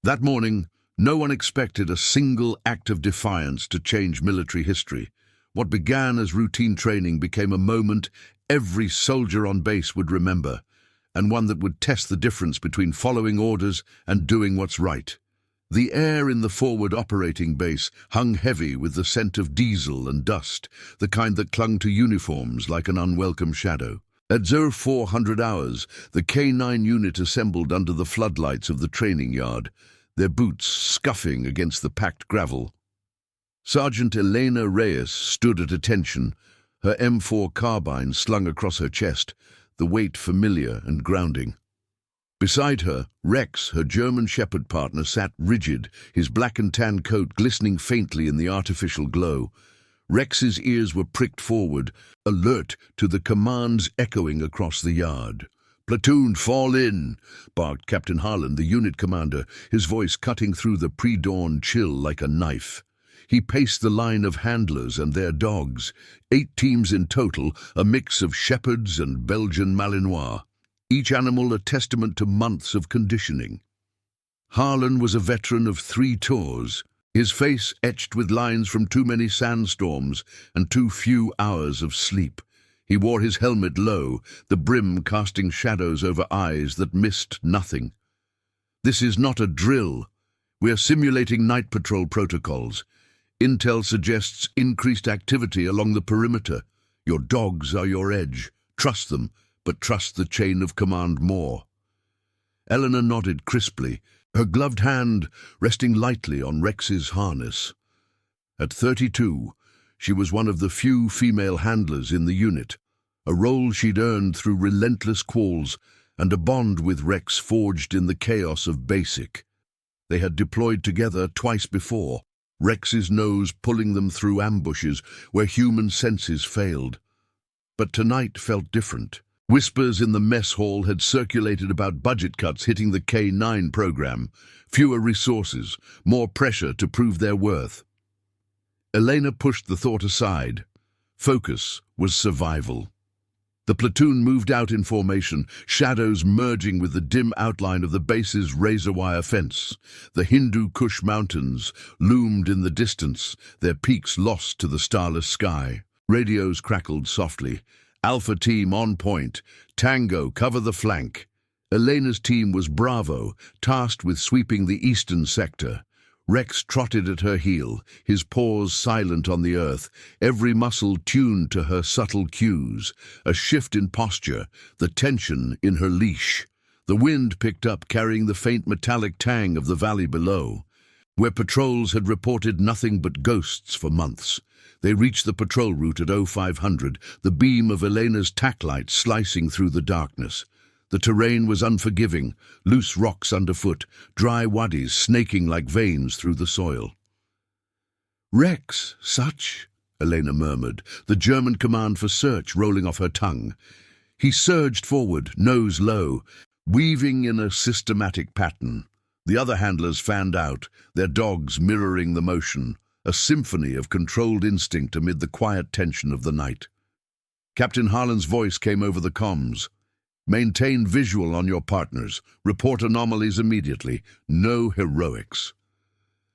That morning, no one expected a single act of defiance to change military history. What began as routine training became a moment every soldier on base would remember, and one that would test the difference between following orders and doing what's right. The air in the forward operating base hung heavy with the scent of diesel and dust, the kind that clung to uniforms like an unwelcome shadow. At 0400 hours, the K-9 unit assembled under the floodlights of the training yard, their boots scuffing against the packed gravel. Sergeant Elena Reyes stood at attention, her M4 carbine slung across her chest, the weight familiar and grounding. Beside her, Rex, her German shepherd partner, sat rigid, his black and tan coat glistening faintly in the artificial glow. Rex's ears were pricked forward, alert to the commands echoing across the yard. "Platoon, fall in," barked Captain Harlan, the unit commander, his voice cutting through the pre-dawn chill like a knife. He paced the line of handlers and their dogs, 8 teams in total, a mix of shepherds and Belgian Malinois, each animal a testament to months of conditioning. Harlan was a veteran of 3 tours, his face etched with lines from too many sandstorms and too few hours of sleep. He wore his helmet low, the brim casting shadows over eyes that missed nothing. "This is not a drill. We are simulating night patrol protocols. Intel suggests increased activity along the perimeter. Your dogs are your edge. Trust them, but trust the chain of command more." Eleanor nodded crisply, her gloved hand resting lightly on Rex's harness. At 32, she was one of the few female handlers in the unit, a role she'd earned through relentless calls and a bond with Rex forged in the chaos of basic. They had deployed together twice before, Rex's nose pulling them through ambushes where human senses failed. But tonight felt different. Whispers in the mess hall had circulated about budget cuts hitting the K-9 program, fewer resources, more pressure to prove their worth. Elena pushed the thought aside. Focus was survival. The platoon moved out in formation, shadows merging with the dim outline of the base's razor-wire fence. The Hindu Kush Mountains loomed in the distance, their peaks lost to the starless sky. Radios crackled softly. "Alpha team on point. Tango, cover the flank." Elena's team was Bravo, tasked with sweeping the eastern sector. Rex trotted at her heel, his paws silent on the earth, every muscle tuned to her subtle cues. A shift in posture, the tension in her leash. The wind picked up, carrying the faint metallic tang of the valley below, where patrols had reported nothing but ghosts for months. They reached the patrol route at 0500, the beam of Elena's tack light slicing through the darkness. The terrain was unforgiving, loose rocks underfoot, dry waddies snaking like veins through the soil. "Rex, such," Elena murmured, the German command for search rolling off her tongue. He surged forward, nose low, weaving in a systematic pattern. The other handlers fanned out, their dogs mirroring the motion, a symphony of controlled instinct amid the quiet tension of the night. Captain Harlan's voice came over the comms. "Maintain visual on your partners. Report anomalies immediately. No heroics."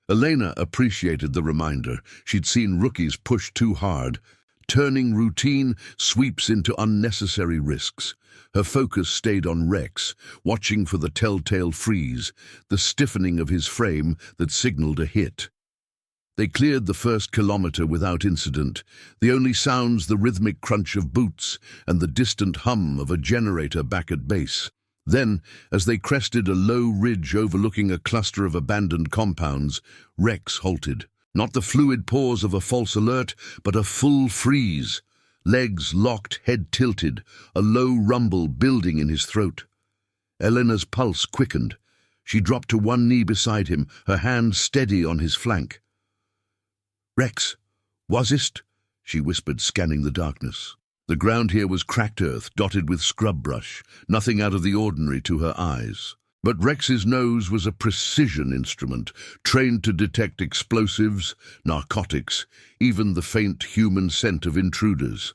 Elena appreciated the reminder. She'd seen rookies push too hard, turning routine sweeps into unnecessary risks. Her focus stayed on Rex, watching for the telltale freeze, the stiffening of his frame that signaled a hit. They cleared the first kilometer without incident, the only sounds the rhythmic crunch of boots and the distant hum of a generator back at base. Then, as they crested a low ridge overlooking a cluster of abandoned compounds, Rex halted. Not the fluid pause of a false alert, but a full freeze. Legs locked, head tilted, a low rumble building in his throat. Elena's pulse quickened. She dropped to one knee beside him, her hand steady on his flank. "Rex, was it?" she whispered, scanning the darkness. The ground here was cracked earth, dotted with scrub brush, nothing out of the ordinary to her eyes. But Rex's nose was a precision instrument, trained to detect explosives, narcotics, even the faint human scent of intruders.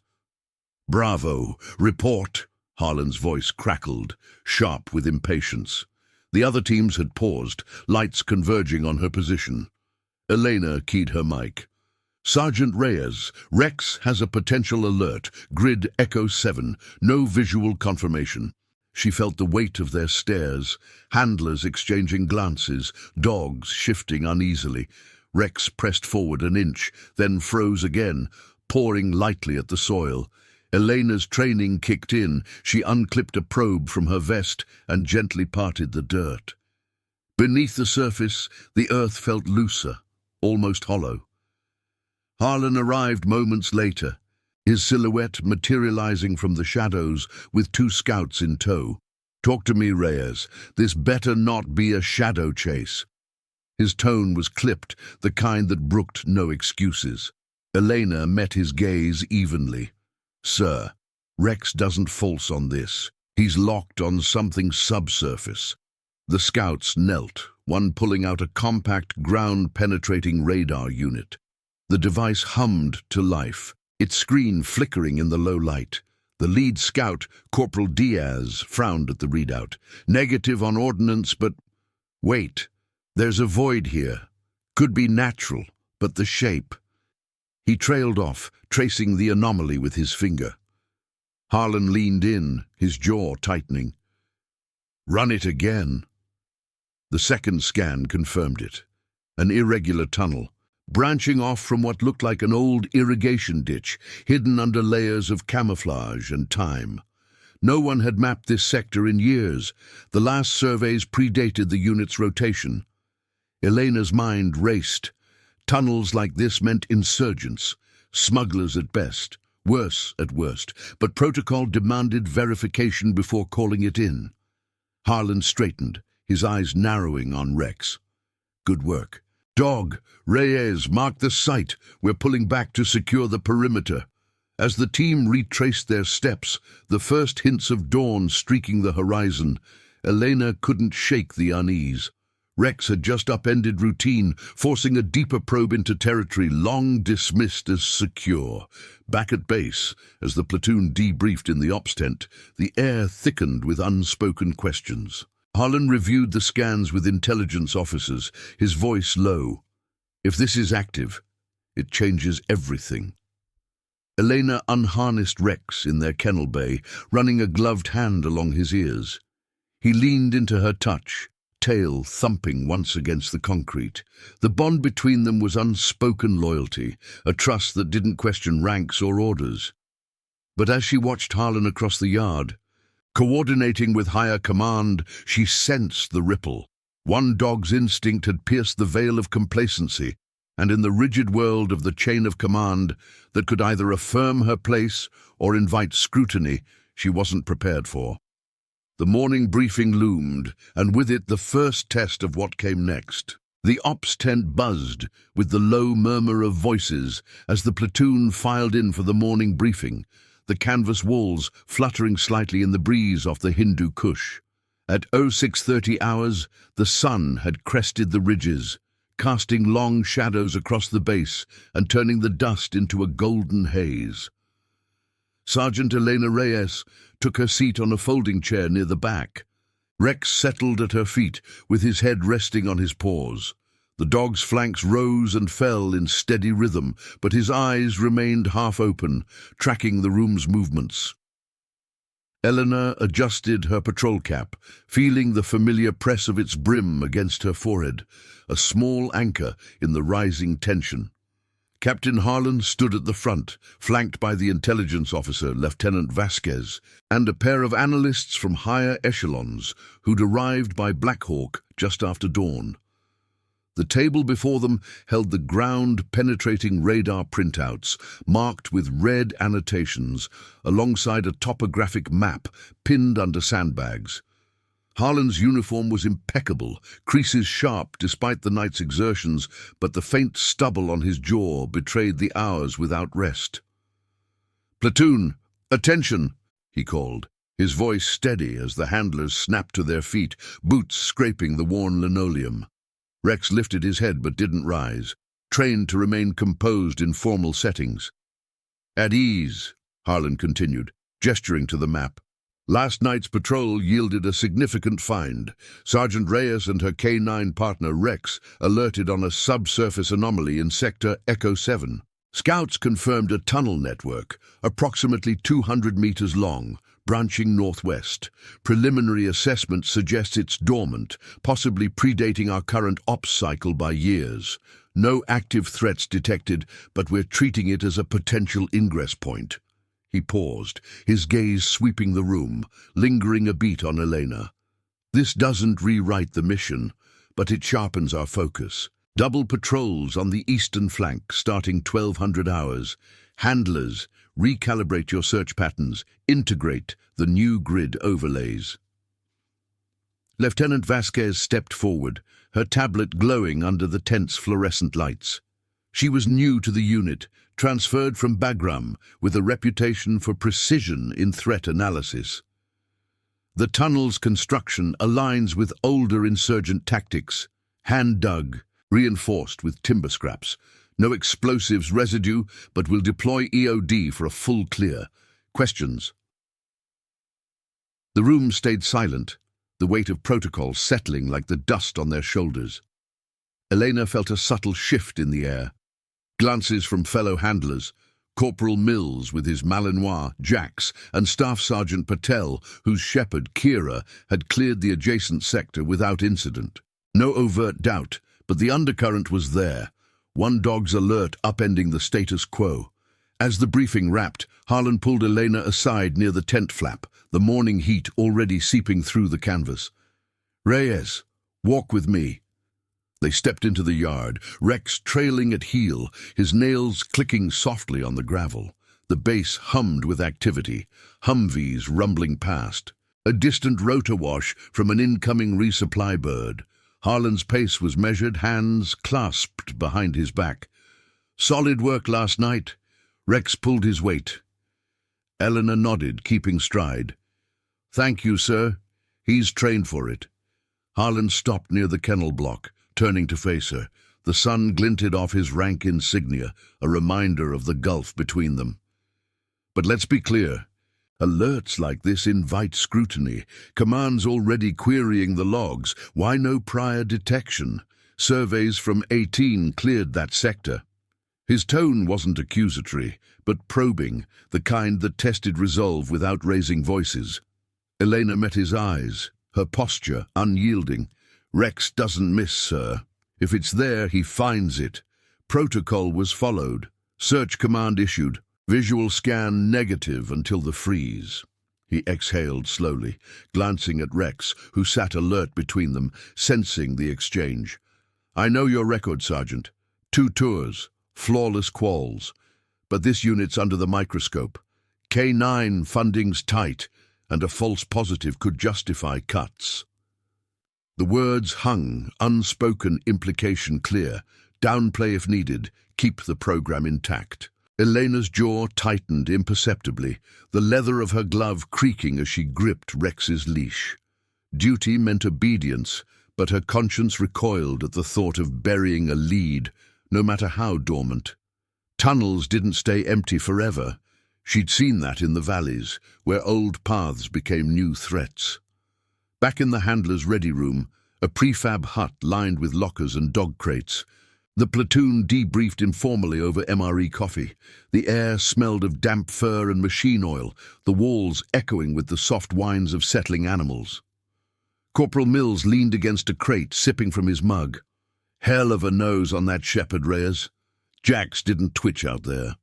"Bravo, report," Harlan's voice crackled, sharp with impatience. The other teams had paused, lights converging on her position. Elena keyed her mic. Sergeant Reyes, Rex has a potential alert. Grid Echo 7. No visual confirmation. She felt the weight of their stares, handlers exchanging glances, dogs shifting uneasily. Rex pressed forward an inch, then froze again, pawing lightly at the soil. Elena's training kicked in. She unclipped a probe from her vest and gently parted the dirt. Beneath the surface, the earth felt looser, almost hollow. Harlan arrived moments later, his silhouette materializing from the shadows with 2 scouts in tow. "Talk to me, Reyes. This better not be a shadow chase." His tone was clipped, the kind that brooked no excuses. Elena met his gaze evenly. "Sir, Rex doesn't false on this. He's locked on something subsurface." The scouts knelt, one pulling out a compact, ground-penetrating radar unit. The device hummed to life, its screen flickering in the low light. The lead scout, Corporal Diaz, frowned at the readout. "Negative on ordnance, but... wait, there's a void here. Could be natural, but the shape..." He trailed off, tracing the anomaly with his finger. Harlan leaned in, his jaw tightening. "Run it again." The second scan confirmed it. An irregular tunnel, branching off from what looked like an old irrigation ditch, hidden under layers of camouflage and time. No one had mapped this sector in years. The last surveys predated the unit's rotation. Elena's mind raced. Tunnels like this meant insurgents, smugglers at best, worse at worst, but protocol demanded verification before calling it in. Harlan straightened, his eyes narrowing on Rex. "Good work. Dog, Reyes, mark the site. We're pulling back to secure the perimeter." As the team retraced their steps, the first hints of dawn streaking the horizon, Elena couldn't shake the unease. Rex had just upended routine, forcing a deeper probe into territory long dismissed as secure. Back at base, as the platoon debriefed in the ops tent, the air thickened with unspoken questions. Harlan reviewed the scans with intelligence officers, his voice low. "If this is active, it changes everything." Elena unharnessed Rex in their kennel bay, running a gloved hand along his ears. He leaned into her touch, tail thumping once against the concrete. The bond between them was unspoken loyalty, a trust that didn't question ranks or orders. But as she watched Harlan across the yard, coordinating with higher command, she sensed the ripple. One dog's instinct had pierced the veil of complacency, and in the rigid world of the chain of command that could either affirm her place or invite scrutiny she wasn't prepared for. The morning briefing loomed, and with it the first test of what came next. The ops tent buzzed with the low murmur of voices as the platoon filed in for the morning briefing, the canvas walls fluttering slightly in the breeze off the Hindu Kush. At 0630 hours, the sun had crested the ridges, casting long shadows across the base and turning the dust into a golden haze. Sergeant Elena Reyes took her seat on a folding chair near the back. Rex settled at her feet, with his head resting on his paws. The dog's flanks rose and fell in steady rhythm, but his eyes remained half open, tracking the room's movements. Eleanor adjusted her patrol cap, feeling the familiar press of its brim against her forehead, a small anchor in the rising tension. Captain Harlan stood at the front, flanked by the intelligence officer, Lieutenant Vasquez, and a pair of analysts from higher echelons who'd arrived by Black Hawk just after dawn. The table before them held the ground-penetrating radar printouts, marked with red annotations, alongside a topographic map pinned under sandbags. Harlan's uniform was impeccable, creases sharp despite the night's exertions, but the faint stubble on his jaw betrayed the hours without rest. "Platoon, attention!" he called, his voice steady as the handlers snapped to their feet, boots scraping the worn linoleum. Rex lifted his head but didn't rise, trained to remain composed in formal settings. "At ease," Harlan continued, gesturing to the map. Last night's patrol yielded a significant find. Sergeant Reyes and her K-9 partner Rex alerted on a subsurface anomaly in Sector Echo 7. Scouts confirmed a tunnel network, approximately 200 meters long, branching northwest. Preliminary assessment suggests it's dormant, possibly predating our current ops cycle by years. No active threats detected, but we're treating it as a potential ingress point. He paused, his gaze sweeping the room, lingering a beat on Elena. This doesn't rewrite the mission, but it sharpens our focus. Double patrols on the eastern flank, starting 1200 hours. Handlers, recalibrate your search patterns, integrate the new grid overlays. Lieutenant Vasquez stepped forward, her tablet glowing under the tense fluorescent lights. She was new to the unit, transferred from Bagram with a reputation for precision in threat analysis. The tunnel's construction aligns with older insurgent tactics, hand-dug, reinforced with timber scraps. No explosives residue, but will deploy EOD for a full clear. Questions? The room stayed silent, the weight of protocol settling like the dust on their shoulders. Elena felt a subtle shift in the air. Glances from fellow handlers, Corporal Mills with his Malinois, Jax, and Staff Sergeant Patel, whose shepherd, Kira, had cleared the adjacent sector without incident. No overt doubt, but the undercurrent was there, one dog's alert upending the status quo. As the briefing wrapped, Harlan pulled Elena aside near the tent flap, the morning heat already seeping through the canvas. "Reyes, walk with me." They stepped into the yard, Rex trailing at heel, his nails clicking softly on the gravel. The base hummed with activity, Humvees rumbling past. A distant rotor wash from an incoming resupply bird. Harlan's pace was measured, hands clasped behind his back. "Solid work last night." Rex pulled his weight. Eleanor nodded, keeping stride. "Thank you, sir. He's trained for it." Harlan stopped near the kennel block, turning to face her. The sun glinted off his rank insignia, a reminder of the gulf between them. "But let's be clear. Alerts like this invite scrutiny. Command's already querying the logs. Why no prior detection? Surveys from 18 cleared that sector." His tone wasn't accusatory, but probing, the kind that tested resolve without raising voices. Elena met his eyes, her posture unyielding. "Rex doesn't miss, sir. If it's there, he finds it." Protocol was followed. Search command issued. Visual scan negative until the freeze. He exhaled slowly, glancing at Rex, who sat alert between them, sensing the exchange. "I know your record, Sergeant. 2 tours, flawless quals. But this unit's under the microscope. K-9 funding's tight, and a false positive could justify cuts." The words hung, unspoken implication clear. Downplay if needed, keep the program intact. Elena's jaw tightened imperceptibly, the leather of her glove creaking as she gripped Rex's leash. Duty meant obedience, but her conscience recoiled at the thought of burying a lead, no matter how dormant. Tunnels didn't stay empty forever. She'd seen that in the valleys, where old paths became new threats. Back in the handler's ready room, a prefab hut lined with lockers and dog crates. The platoon debriefed informally over MRE coffee. The air smelled of damp fur and machine oil, the walls echoing with the soft whines of settling animals. Corporal Mills leaned against a crate, sipping from his mug. "Hell of a nose on that shepherd, Reyes." Jax didn't twitch out there.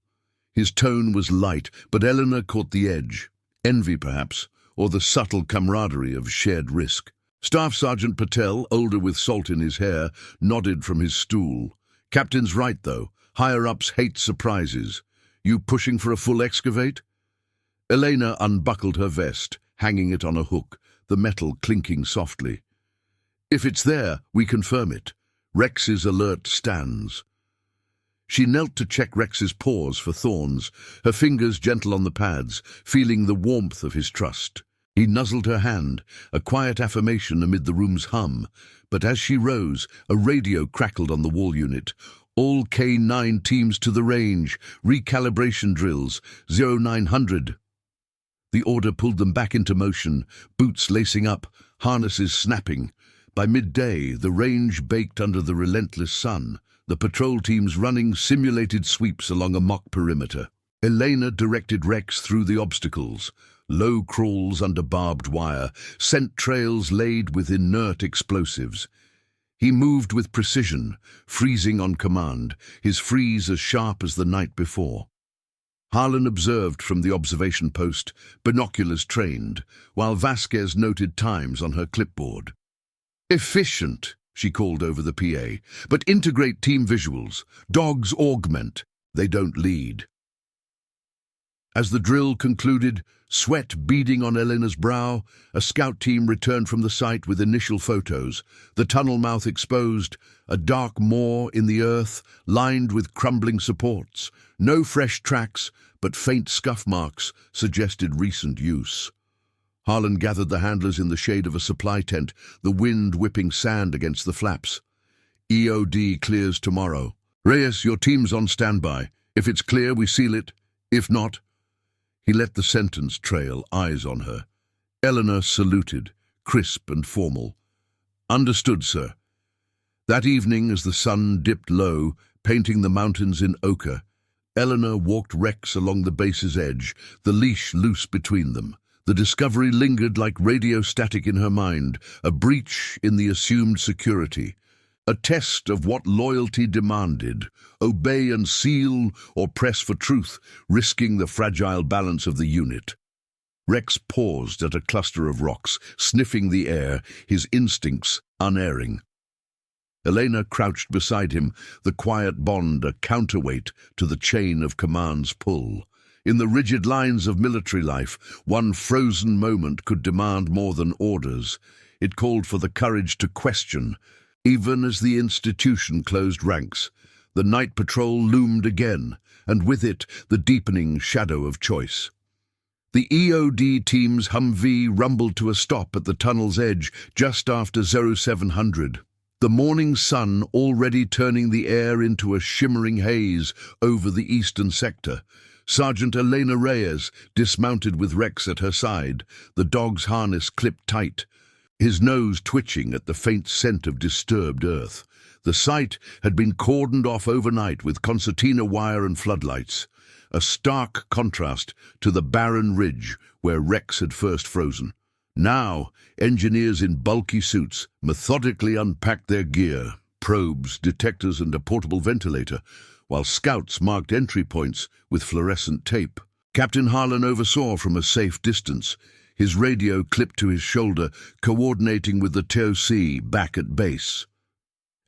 His tone was light, but Eleanor caught the edge. Envy, perhaps, or the subtle camaraderie of shared risk. Staff Sergeant Patel, older with salt in his hair, nodded from his stool. "Captain's right, though. Higher-ups hate surprises. You pushing for a full excavate?" Elena unbuckled her vest, hanging it on a hook, the metal clinking softly. "If it's there, we confirm it. Rex's alert stands." She knelt to check Rex's paws for thorns, her fingers gentle on the pads, feeling the warmth of his trust. He nuzzled her hand, a quiet affirmation amid the room's hum, but as she rose, a radio crackled on the wall unit. "All K-9 teams to the range, recalibration drills, 0900. The order pulled them back into motion, boots lacing up, harnesses snapping. By midday, the range baked under the relentless sun, the patrol teams running simulated sweeps along a mock perimeter. Elena directed Rex through the obstacles, low crawls under barbed wire, scent trails laid with inert explosives. He moved with precision, freezing on command, his freeze as sharp as the night before. Harlan observed from the observation post, binoculars trained, while Vasquez noted times on her clipboard. "Efficient," she called over the PA, "but integrate team visuals. Dogs augment, they don't lead." As the drill concluded, sweat beading on Elena's brow, a scout team returned from the site with initial photos, the tunnel mouth exposed, a dark maw in the earth, lined with crumbling supports. No fresh tracks, but faint scuff marks suggested recent use. Harlan gathered the handlers in the shade of a supply tent, the wind whipping sand against the flaps. "EOD clears tomorrow. Reyes, your team's on standby. If it's clear, we seal it. If not..." He let the sentence trail, eyes on her. Eleanor saluted, crisp and formal. "Understood, sir." That evening, as the sun dipped low, painting the mountains in ochre, Eleanor walked Rex along the base's edge, the leash loose between them. The discovery lingered like radio static in her mind, a breach in the assumed security. A test of what loyalty demanded, obey and seal or press for truth, risking the fragile balance of the unit. Rex paused at a cluster of rocks, sniffing the air, his instincts unerring. Elena crouched beside him, the quiet bond a counterweight to the chain of command's pull. In the rigid lines of military life, one frozen moment could demand more than orders. It called for the courage to question. Even as the institution closed ranks, the night patrol loomed again, and with it the deepening shadow of choice. The EOD team's Humvee rumbled to a stop at the tunnel's edge just after 0700. The morning sun already turning the air into a shimmering haze over the eastern sector. Sergeant Elena Reyes dismounted with Rex at her side, the dog's harness clipped tight, his nose twitching at the faint scent of disturbed earth. The site had been cordoned off overnight with concertina wire and floodlights, a stark contrast to the barren ridge where Rex had first frozen. Now, engineers in bulky suits methodically unpacked their gear, probes, detectors, and a portable ventilator, while scouts marked entry points with fluorescent tape. Captain Harlan oversaw from a safe distance, his radio clipped to his shoulder, coordinating with the TOC back at base.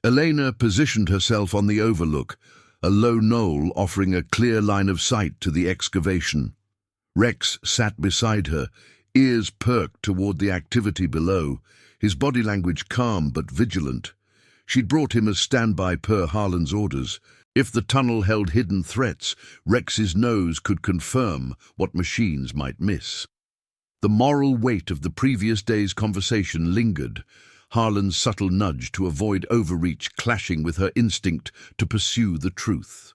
Elena positioned herself on the overlook, a low knoll offering a clear line of sight to the excavation. Rex sat beside her, ears perked toward the activity below, his body language calm but vigilant. She'd brought him as standby per Harlan's orders. If the tunnel held hidden threats, Rex's nose could confirm what machines might miss. The moral weight of the previous day's conversation lingered, Harlan's subtle nudge to avoid overreach clashing with her instinct to pursue the truth.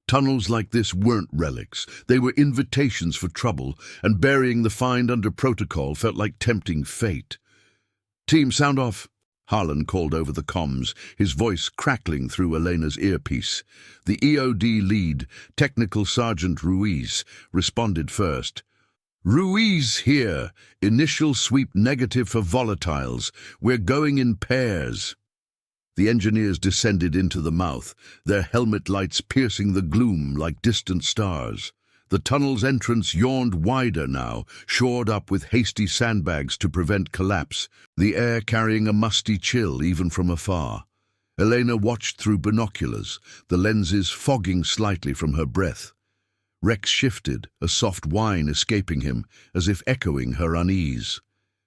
Tunnels like this weren't relics, they were invitations for trouble, and burying the find under protocol felt like tempting fate. "Team, sound off," Harlan called over the comms, his voice crackling through Elena's earpiece. The EOD lead, Technical Sergeant Ruiz, responded first. "Ruiz here. Initial sweep negative for volatiles. We're going in pairs." The engineers descended into the mouth, their helmet lights piercing the gloom like distant stars. The tunnel's entrance yawned wider now, shored up with hasty sandbags to prevent collapse, the air carrying a musty chill even from afar. Elena watched through binoculars, the lenses fogging slightly from her breath. Rex shifted, a soft whine escaping him, as if echoing her unease.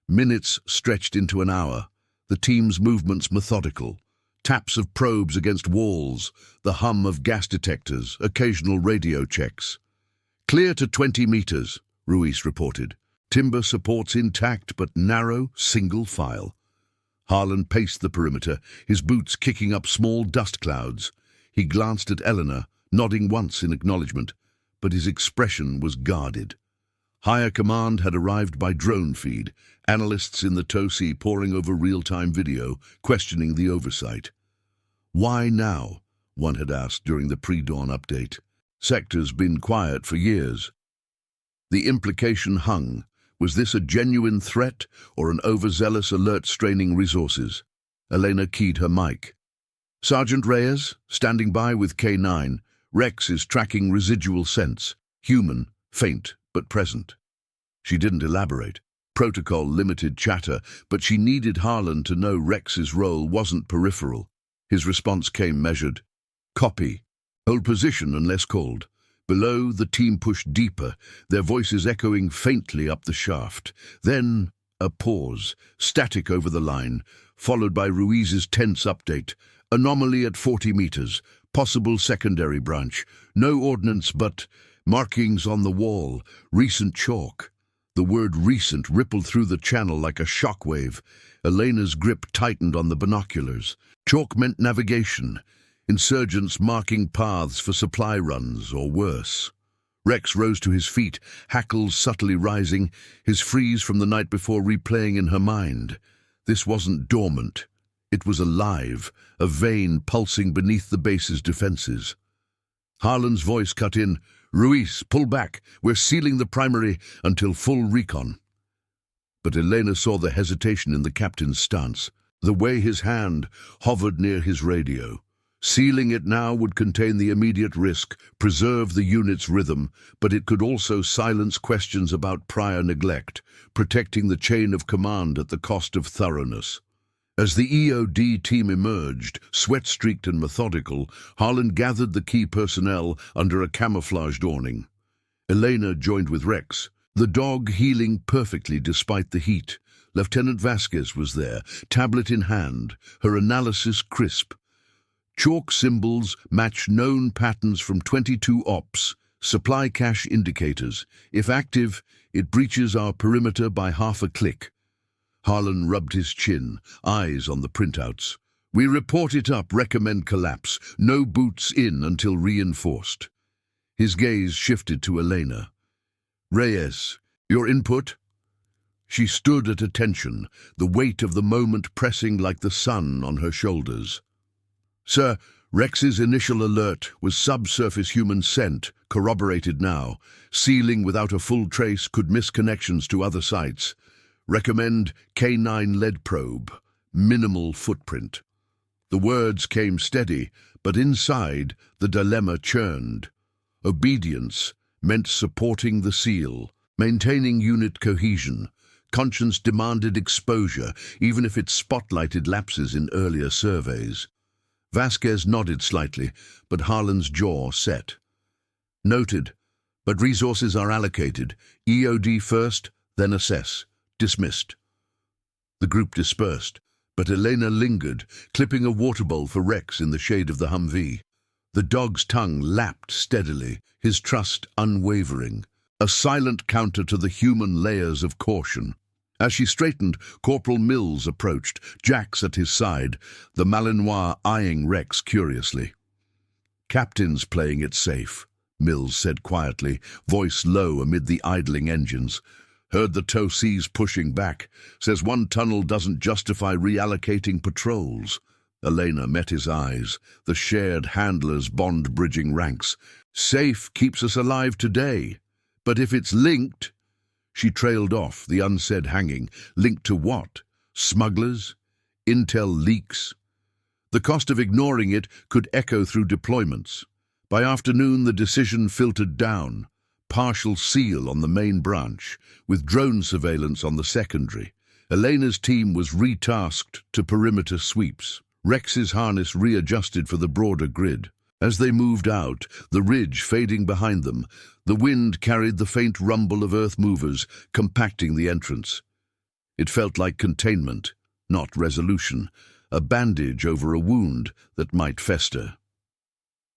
Minutes stretched into an hour, the team's movements methodical. Taps of probes against walls, the hum of gas detectors, occasional radio checks. "Clear to 20 meters, Ruiz reported. Timber supports intact but narrow, single file. Harlan paced the perimeter, his boots kicking up small dust clouds. He glanced at Eleanor, nodding once in acknowledgement, but his expression was guarded. Higher command had arrived by drone feed, analysts in the TOC poring over real-time video, questioning the oversight. Why now? One had asked during the pre-dawn update. Sector's been quiet for years. The implication hung. Was this a genuine threat or an overzealous alert straining resources? Elena keyed her mic. Sergeant Reyes, standing by with K-9. Rex is tracking residual sense. Human, faint, but present. She didn't elaborate. Protocol limited chatter, but she needed Harlan to know Rex's role wasn't peripheral. His response came measured. Copy. Hold position unless called. Below, the team pushed deeper, their voices echoing faintly up the shaft. Then, a pause, static over the line, followed by Ruiz's tense update. Anomaly at 40 meters, possible secondary branch. No ordnance, but markings on the wall, recent chalk. The word recent rippled through the channel like a shockwave. Elena's grip tightened on the binoculars. Chalk meant navigation. Insurgents marking paths for supply runs, or worse. Rex rose to his feet, hackles subtly rising, his freeze from the night before replaying in her mind. This wasn't dormant. It was alive, a vein pulsing beneath the base's defenses. Harlan's voice cut in. Ruiz, pull back. We're sealing the primary until full recon. But Elena saw the hesitation in the captain's stance, the way his hand hovered near his radio. Sealing it now would contain the immediate risk, preserve the unit's rhythm, but it could also silence questions about prior neglect, protecting the chain of command at the cost of thoroughness. As the EOD team emerged, sweat-streaked and methodical, Harlan gathered the key personnel under a camouflaged awning. Elena joined with Rex, the dog healing perfectly despite the heat. Lieutenant Vasquez was there, tablet in hand, her analysis crisp. Chalk symbols match known patterns from 22 ops, supply cache indicators. If active, it breaches our perimeter by half a click. Harlan rubbed his chin, eyes on the printouts. We report it up, recommend collapse. No boots in until reinforced. His gaze shifted to Elena. Reyes, your input? She stood at attention, the weight of the moment pressing like the sun on her shoulders. Sir, Rex's initial alert was subsurface human scent, corroborated now. Sealing without a full trace could miss connections to other sites. Recommend K-9 lead probe. Minimal footprint. The words came steady, but inside, the dilemma churned. Obedience meant supporting the seal, maintaining unit cohesion. Conscience demanded exposure, even if it spotlighted lapses in earlier surveys. Vasquez nodded slightly, but Harlan's jaw set. Noted, but resources are allocated. EOD first, then assess. Dismissed. The group dispersed, but Elena lingered, clipping a water bowl for Rex in the shade of the Humvee. The dog's tongue lapped steadily, his trust unwavering, a silent counter to the human layers of caution. As she straightened, Corporal Mills approached, Jax at his side, the Malinois eyeing Rex curiously. Captain's playing it safe, Mills said quietly, voice low amid the idling engines. Heard the TOCs pushing back, says one tunnel doesn't justify reallocating patrols. Elena met his eyes, the shared handlers bond-bridging ranks. Safe keeps us alive today, but if it's linked... She trailed off, the unsaid hanging. Linked to what? Smugglers? Intel leaks? The cost of ignoring it could echo through deployments. By afternoon, the decision filtered down. Partial seal on the main branch, with drone surveillance on the secondary. Elena's team was retasked to perimeter sweeps. Rex's harness readjusted for the broader grid. As they moved out, the ridge fading behind them, the wind carried the faint rumble of earth movers, compacting the entrance. It felt like containment, not resolution, a bandage over a wound that might fester.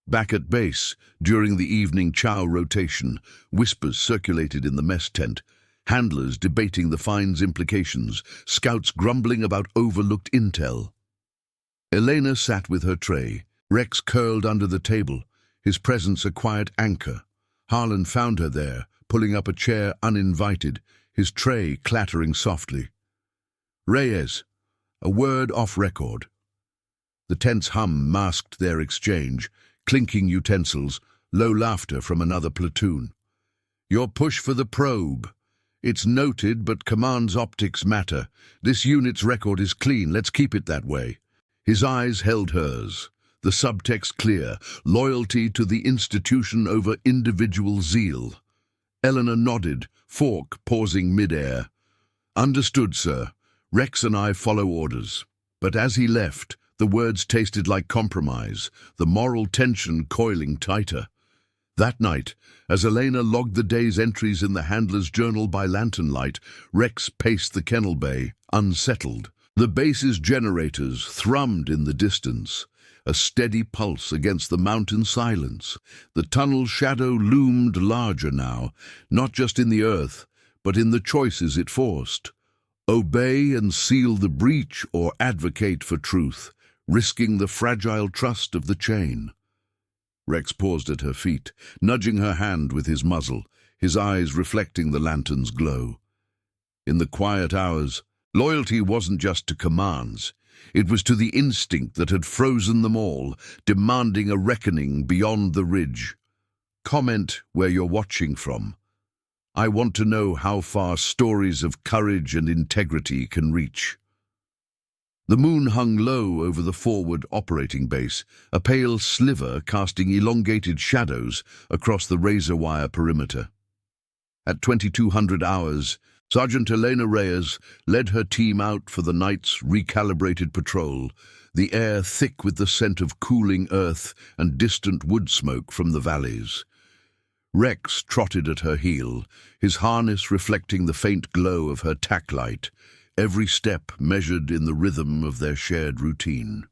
Back at base, during the evening chow rotation, whispers circulated in the mess tent, handlers debating the fine's implications, scouts grumbling about overlooked intel. Elena sat with her tray, Rex curled under the table, his presence a quiet anchor. Harlan found her there, pulling up a chair uninvited, his tray clattering softly. "Reyes," a word off record. The tense hum masked their exchange, clinking utensils, low laughter from another platoon. "Your push for the probe. It's noted, but command's optics matter. This unit's record is clean. Let's keep it that way." His eyes held hers, the subtext clear, loyalty to the institution over individual zeal. Eleanor nodded, fork pausing mid-air. "Understood, sir. Rex and I follow orders." But as he left, the words tasted like compromise, the moral tension coiling tighter. That night, as Elena logged the day's entries in the handler's journal by lantern light, Rex paced the kennel bay, unsettled. The base's generators thrummed in the distance, a steady pulse against the mountain silence. The tunnel's shadow loomed larger now, not just in the earth, but in the choices it forced. Obey and seal the breach or advocate for truth, risking the fragile trust of the chain. Rex paused at her feet, nudging her hand with his muzzle, his eyes reflecting the lantern's glow. In the quiet hours, loyalty wasn't just to commands. It was to the instinct that had frozen them all, demanding a reckoning beyond the ridge. Comment where you're watching from. I want to know how far stories of courage and integrity can reach. The moon hung low over the forward operating base, a pale sliver casting elongated shadows across the razor wire perimeter. At 2200 hours, Sergeant Elena Reyes led her team out for the night's recalibrated patrol, the air thick with the scent of cooling earth and distant wood smoke from the valleys. Rex trotted at her heel, his harness reflecting the faint glow of her tack light, every step measured in the rhythm of their shared routine.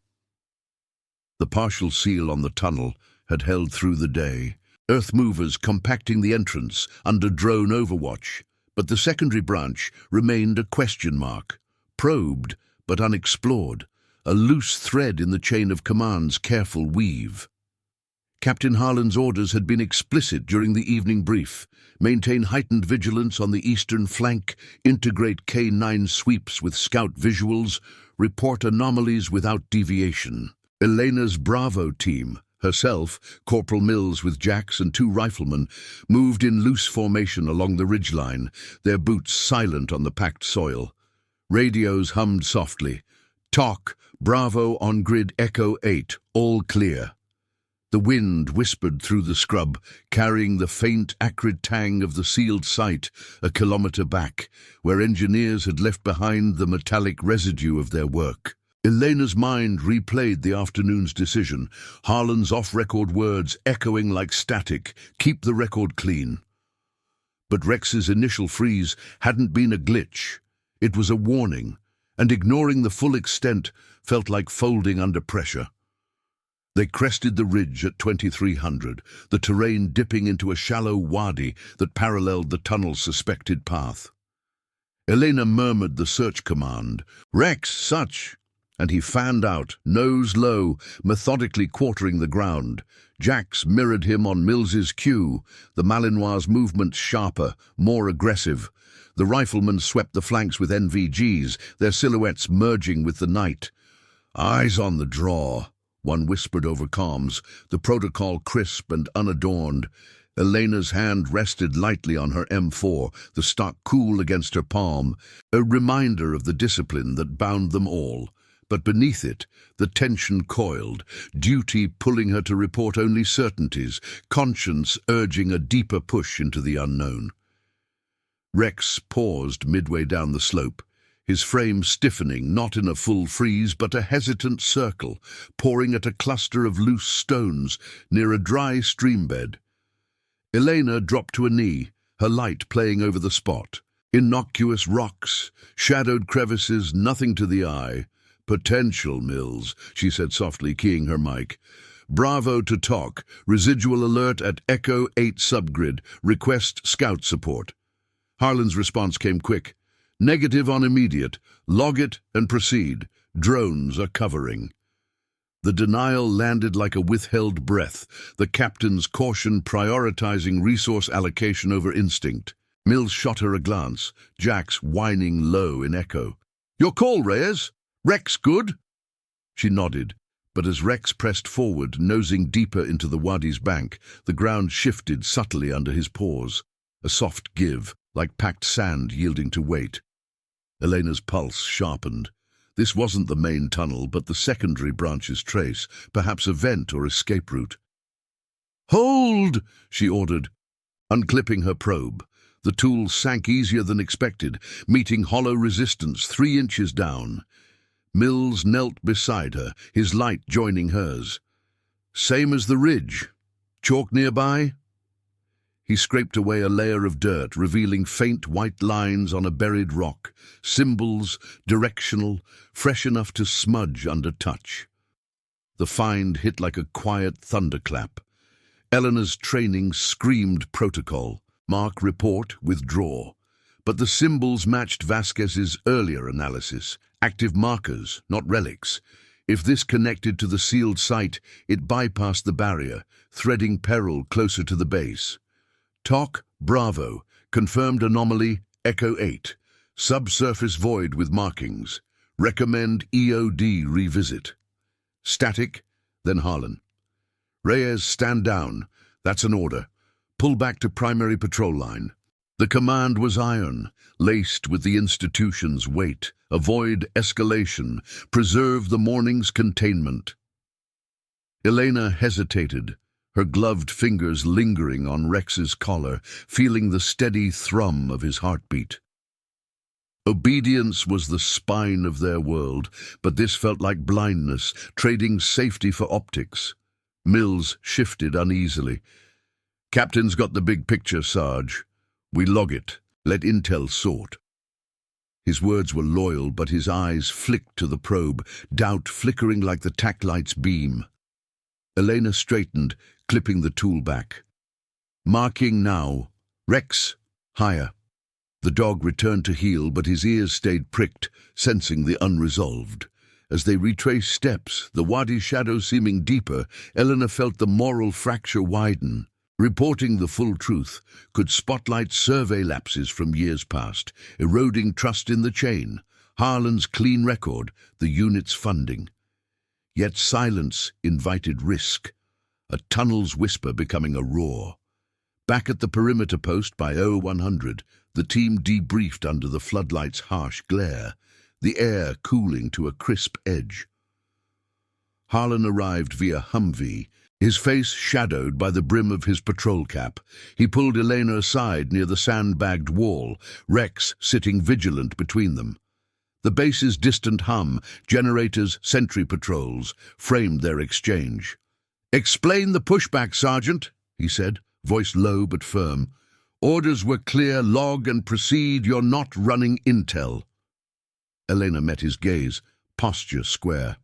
The partial seal on the tunnel had held through the day, earth movers compacting the entrance under drone overwatch, but the secondary branch remained a question mark, probed but unexplored, a loose thread in the chain of command's careful weave. Captain Harlan's orders had been explicit during the evening brief: maintain heightened vigilance on the eastern flank, integrate K-9 sweeps with scout visuals, report anomalies without deviation. Elena's Bravo team, herself, Corporal Mills with Jacks and 2 riflemen, moved in loose formation along the ridgeline, their boots silent on the packed soil. Radios hummed softly. "TOC, Bravo on grid Echo 8, all clear." The wind whispered through the scrub, carrying the faint, acrid tang of the sealed site a kilometer back, where engineers had left behind the metallic residue of their work. Elena's mind replayed the afternoon's decision, Harlan's off-record words echoing like static, "Keep the record clean." But Rex's initial freeze hadn't been a glitch. It was a warning, and ignoring the full extent felt like folding under pressure. They crested the ridge at 2300, the terrain dipping into a shallow wadi that paralleled the tunnel's suspected path. Elena murmured the search command, "Rex, such," and he fanned out, nose low, methodically quartering the ground. Jacks mirrored him on Mills's cue, the Malinois' movement sharper, more aggressive. The riflemen swept the flanks with NVGs, their silhouettes merging with the night. "Eyes on the draw," one whispered over comms, the protocol crisp and unadorned. Elena's hand rested lightly on her M4, the stock cool against her palm, a reminder of the discipline that bound them all. But beneath it, the tension coiled, duty pulling her to report only certainties, conscience urging a deeper push into the unknown. Rex paused midway down the slope, his frame stiffening, not in a full freeze, but a hesitant circle, pouring at a cluster of loose stones near a dry streambed. Elena dropped to a knee, her light playing over the spot. Innocuous rocks, shadowed crevices, nothing to the eye. "Potential, Mills," she said softly, keying her mic. "Bravo to TOC, residual alert at Echo 8 subgrid, request scout support." Harlan's response came quick. "Negative on immediate. Log it and proceed. Drones are covering." The denial landed like a withheld breath, the captain's caution prioritizing resource allocation over instinct. Mills shot her a glance, Jax whining low in echo. "Your call, Reyes? Rex good?" She nodded, but as Rex pressed forward, nosing deeper into the wadi's bank, the ground shifted subtly under his paws. A soft give, like packed sand yielding to weight. Elena's pulse sharpened. This wasn't the main tunnel, but the secondary branch's trace, perhaps a vent or escape route. "Hold!" she ordered. Unclipping her probe, the tool sank easier than expected, meeting hollow resistance 3 inches down. Mills knelt beside her, his light joining hers. "Same as the ridge. Chalk nearby?" He scraped away a layer of dirt, revealing faint white lines on a buried rock, symbols, directional, fresh enough to smudge under touch. The find hit like a quiet thunderclap. Eleanor's training screamed protocol. Mark, report, withdraw. But the symbols matched Vasquez's earlier analysis. Active markers, not relics. If this connected to the sealed site, it bypassed the barrier, threading peril closer to the base. TOC, Bravo, confirmed anomaly, Echo 8. Subsurface void with markings. Recommend EOD revisit. Static, then Harlan. Reyes, stand down. That's an order. Pull back to primary patrol line. The command was iron, laced with the institution's weight. Avoid escalation. Preserve the morning's containment. Elena hesitated, her gloved fingers lingering on Rex's collar, feeling the steady thrum of his heartbeat. Obedience was the spine of their world, but this felt like blindness, trading safety for optics. Mills shifted uneasily. "Captain's got the big picture, Sarge. We log it. Let intel sort." His words were loyal, but his eyes flicked to the probe, doubt flickering like the tack light's beam. Elena straightened, clipping the tool back. "Marking now. Rex, higher." The dog returned to heel, but his ears stayed pricked, sensing the unresolved. As they retraced steps, the wadi shadow seeming deeper, Eleanor felt the moral fracture widen. Reporting the full truth could spotlight survey lapses from years past, eroding trust in the chain, Harlan's clean record, the unit's funding. Yet silence invited risk, a tunnel's whisper becoming a roar. Back at the perimeter post by 0100, the team debriefed under the floodlight's harsh glare, the air cooling to a crisp edge. Harlan arrived via Humvee, his face shadowed by the brim of his patrol cap. He pulled Elena aside near the sandbagged wall, Rex sitting vigilant between them. The base's distant hum, generators, sentry patrols, framed their exchange. "Explain the pushback, Sergeant," he said, voice low but firm. "Orders were clear, log and proceed, you're not running intel." Elena met his gaze, posture square.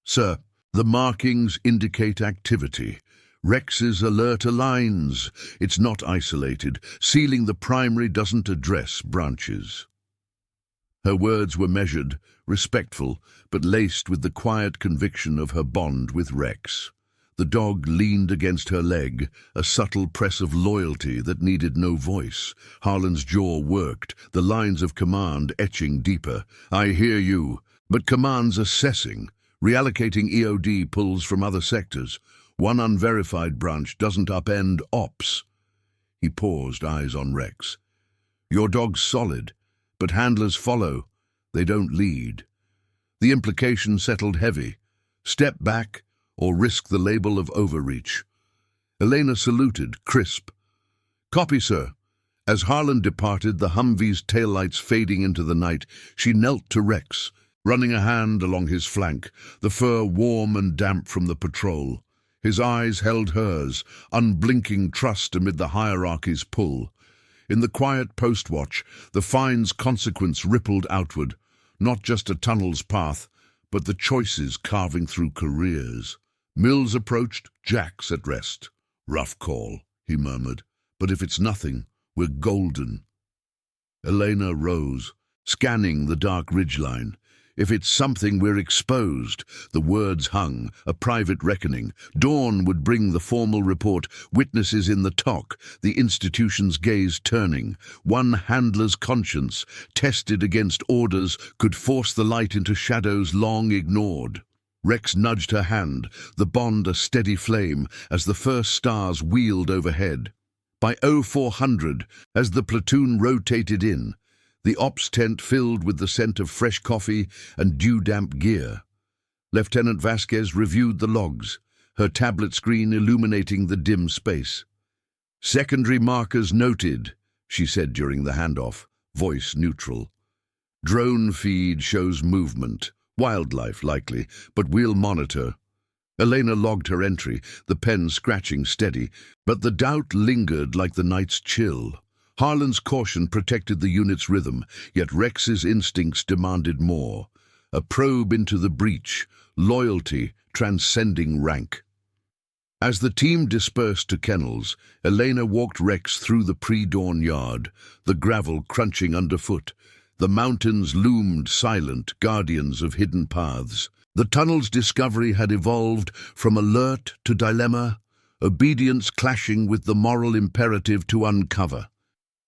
"Sir, the markings indicate activity. Rex's alert aligns. It's not isolated. Sealing the primary doesn't address branches." Her words were measured, respectful, but laced with the quiet conviction of her bond with Rex. The dog leaned against her leg, a subtle press of loyalty that needed no voice. Harlan's jaw worked, the lines of command etching deeper. "I hear you, but command's assessing. Reallocating EOD pulls from other sectors. One unverified branch doesn't upend ops." He paused, eyes on Rex. "Your dog's solid, but handlers follow. They don't lead." The implication settled heavy. Step back, or risk the label of overreach. Elena saluted, crisp. "Copy, sir." As Harlan departed, the Humvee's taillights fading into the night, she knelt to Rex, running a hand along his flank, the fur warm and damp from the patrol. His eyes held hers, unblinking trust amid the hierarchy's pull. In the quiet post-watch, the find's consequence rippled outward, not just a tunnel's path, but the choices carving through careers. Mills approached, Jax at rest. "Rough call," he murmured, "but if it's nothing, we're golden." Elena rose, scanning the dark ridgeline. If it's something, we're exposed. The words hung, a private reckoning. Dawn would bring the formal report, witnesses in the talk, the institution's gaze turning. One handler's conscience, tested against orders, could force the light into shadows long ignored. Rex nudged her hand, the bond a steady flame, as the first stars wheeled overhead. By 0400, as the platoon rotated in, the ops tent filled with the scent of fresh coffee and dew-damp gear. Lieutenant Vasquez reviewed the logs, her tablet screen illuminating the dim space. "Secondary markers noted," she said during the handoff, voice neutral. "Drone feed shows movement. Wildlife, likely, but we'll monitor." Elena logged her entry, the pen scratching steady, but the doubt lingered like the night's chill. Harlan's caution protected the unit's rhythm, yet Rex's instincts demanded more. A probe into the breach, loyalty transcending rank. As the team dispersed to kennels, Elena walked Rex through the pre-dawn yard, the gravel crunching underfoot. The mountains loomed silent, guardians of hidden paths. The tunnel's discovery had evolved from alert to dilemma, obedience clashing with the moral imperative to uncover.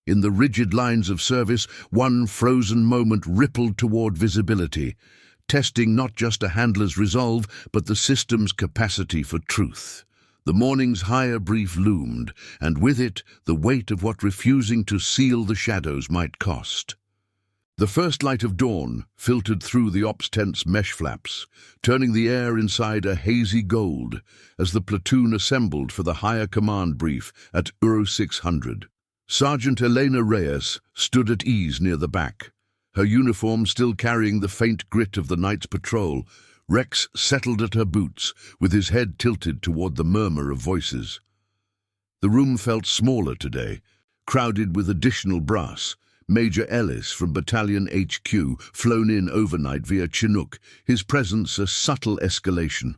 In the rigid lines of service, one frozen moment rippled toward visibility, testing not just a handler's resolve, but the system's capacity for truth. The morning's higher brief loomed, and with it, the weight of what refusing to seal the shadows might cost. The first light of dawn filtered through the ops tent's mesh flaps, turning the air inside a hazy gold as the platoon assembled for the higher command brief at 0600. Sergeant Elena Reyes stood at ease near the back, her uniform still carrying the faint grit of the night's patrol. Rex settled at her boots, with his head tilted toward the murmur of voices. The room felt smaller today, crowded with additional brass. Major Ellis from Battalion HQ, flown in overnight via Chinook, his presence a subtle escalation.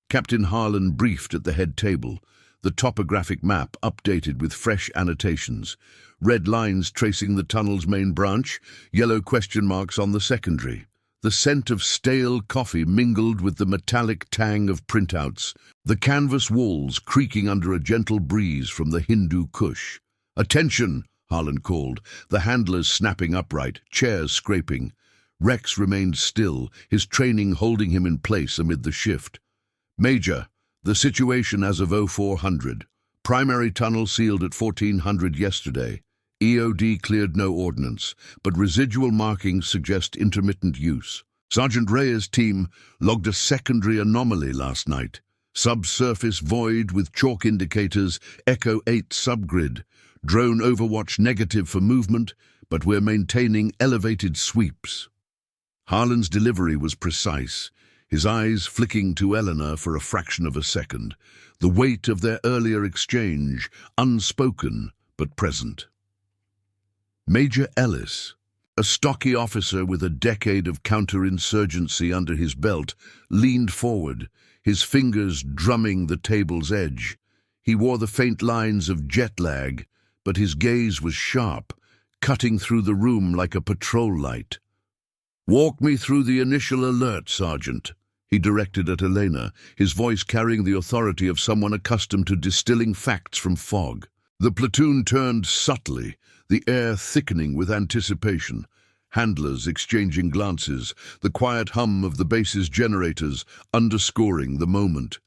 Captain Harlan briefed at the head table, the topographic map updated with fresh annotations, red lines tracing the tunnel's main branch, yellow question marks on the secondary. The scent of stale coffee mingled with the metallic tang of printouts, the canvas walls creaking under a gentle breeze from the Hindu Kush. "Attention!" Harlan called, the handlers snapping upright, chairs scraping. Rex remained still, his training holding him in place amid the shift. "Major, the situation as of 0400. Primary tunnel sealed at 1400 yesterday. EOD cleared no ordnance, but residual markings suggest intermittent use. Sergeant Reyes' team logged a secondary anomaly last night. Subsurface void with chalk indicators, Echo 8 subgrid. Drone overwatch negative for movement, but we're maintaining elevated sweeps." Harlan's delivery was precise, his eyes flicking to Eleanor for a fraction of a second, the weight of their earlier exchange, unspoken but present. Major Ellis, a stocky officer with a decade of counterinsurgency under his belt, leaned forward, his fingers drumming the table's edge. He wore the faint lines of jet lag, but his gaze was sharp, cutting through the room like a patrol light. "Walk me through the initial alert, Sergeant," he directed at Elena, his voice carrying the authority of someone accustomed to distilling facts from fog. The platoon turned subtly, the air thickening with anticipation. Handlers exchanging glances, the quiet hum of the base's generators underscoring the moment.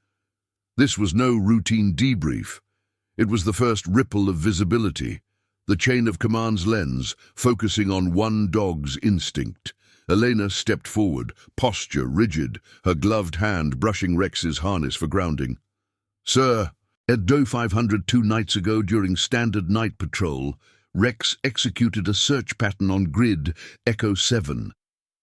This was no routine debrief. It was the first ripple of visibility, the chain of command's lens focusing on one dog's instinct. Elena stepped forward, posture rigid, her gloved hand brushing Rex's harness for grounding. "Sir, at Do 500 2 nights ago during standard night patrol, Rex executed a search pattern on grid Echo 7.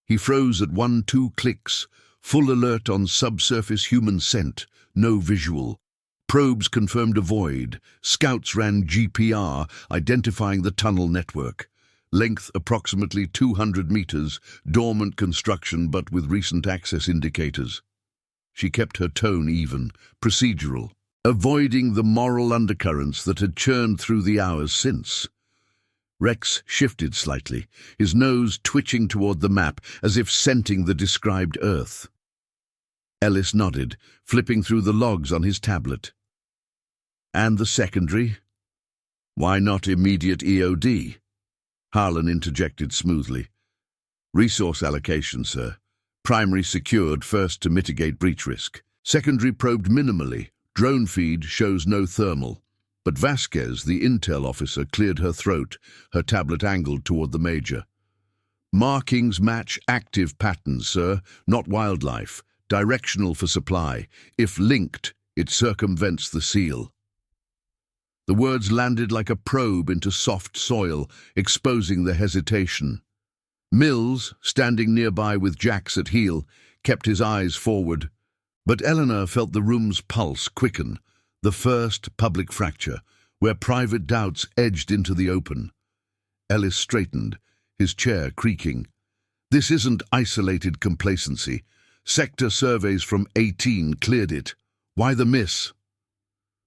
He froze at 1-2 clicks, full alert on subsurface human scent, no visual. Probes confirmed a void. Scouts ran GPR, identifying the tunnel network. Length approximately 200 meters, dormant construction but with recent access indicators." She kept her tone even, procedural, avoiding the moral undercurrents that had churned through the hours since. Rex shifted slightly, his nose twitching toward the map as if scenting the described Earth. Ellis nodded, flipping through the logs on his tablet. And the secondary? Why not immediate EOD? Harlan interjected smoothly. Resource allocation, sir. Primary secured first to mitigate breach risk. Secondary probed minimally. Drone feed shows no thermal. But Vasquez, the intel officer, cleared her throat, her tablet angled toward the major. Markings match active patterns, sir, not wildlife. Directional for supply. If linked, it circumvents the seal. The words landed like a probe into soft soil, exposing the hesitation. Mills, standing nearby with Jax at heel, kept his eyes forward. But Eleanor felt the room's pulse quicken, the first public fracture, where private doubts edged into the open. Ellis straightened, his chair creaking. This isn't isolated complacency. Sector surveys from 18 cleared it. Why the miss?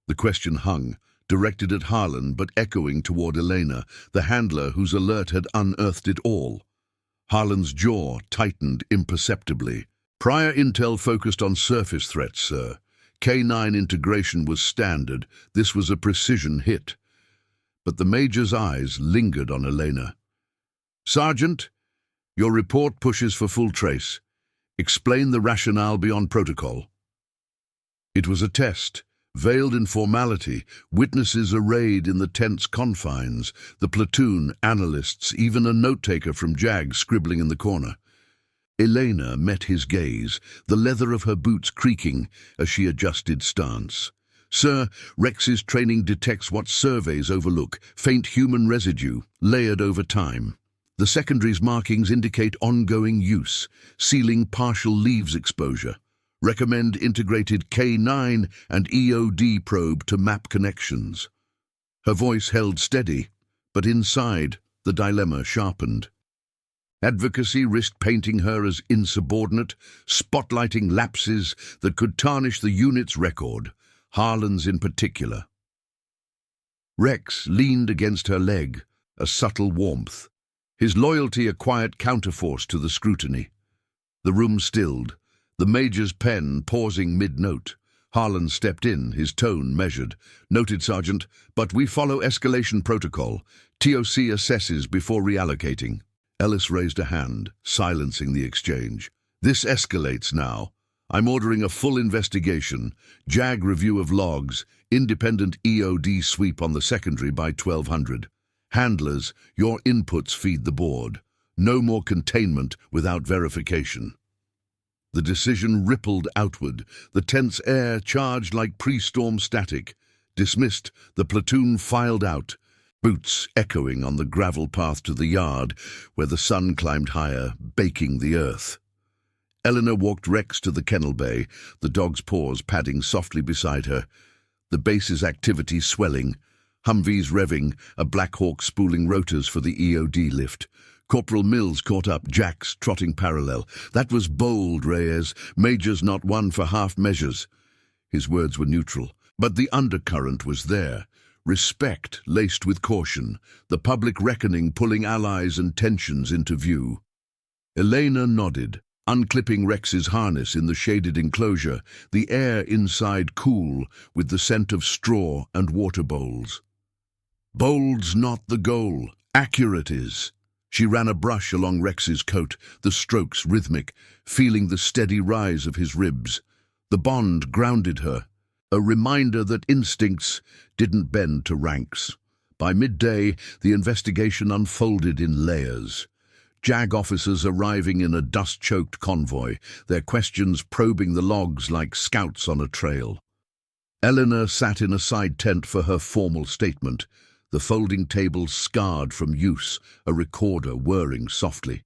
The question hung, directed at Harlan but echoing toward Elena, the handler whose alert had unearthed it all. Harlan's jaw tightened imperceptibly. Prior intel focused on surface threats, sir. K-9 integration was standard. This was a precision hit. But the Major's eyes lingered on Elena. Sergeant, your report pushes for full trace. Explain the rationale beyond protocol. It was a test, veiled in formality, witnesses arrayed in the tense confines, the platoon, analysts, even a note-taker from JAG scribbling in the corner. Elena met his gaze, the leather of her boots creaking as she adjusted stance. Sir, Rex's training detects what surveys overlook, faint human residue, layered over time. The secondary's markings indicate ongoing use, sealing partial leaves exposure. Recommend integrated K-9 and EOD probe to map connections. Her voice held steady, but inside, the dilemma sharpened. Advocacy risked painting her as insubordinate, spotlighting lapses that could tarnish the unit's record, Harlan's in particular. Rex leaned against her leg, a subtle warmth. His loyalty a quiet counterforce to the scrutiny. The room stilled, the Major's pen pausing mid-note. Harlan stepped in, his tone measured. Noted, Sergeant, but we follow escalation protocol. TOC assesses before reallocating. Ellis raised a hand, silencing the exchange. This escalates now. I'm ordering a full investigation, JAG review of logs, independent EOD sweep on the secondary by 1200. Handlers, your inputs feed the board. No more containment without verification. The decision rippled outward, the tense air charged like pre-storm static. Dismissed, the platoon filed out, boots echoing on the gravel path to the yard, where the sun climbed higher, baking the earth. Eleanor walked Rex to the kennel bay, the dog's paws padding softly beside her. The base's activity swelling, Humvees revving, a Black Hawk spooling rotors for the EOD lift. Corporal Mills caught up, Jax trotting parallel. That was bold, Reyes. Majors not one for half measures. His words were neutral, but the undercurrent was there. Respect laced with caution, the public reckoning pulling allies and tensions into view. Elena nodded, unclipping Rex's harness in the shaded enclosure, the air inside cool with the scent of straw and water bowls. Bold's not the goal, accurate is. She ran a brush along Rex's coat, the strokes rhythmic, feeling the steady rise of his ribs. The bond grounded her, a reminder that instincts didn't bend to ranks. By midday, the investigation unfolded in layers. JAG officers arriving in a dust-choked convoy, their questions probing the logs like scouts on a trail. Eleanor sat in a side tent for her formal statement, the folding table scarred from use, a recorder whirring softly.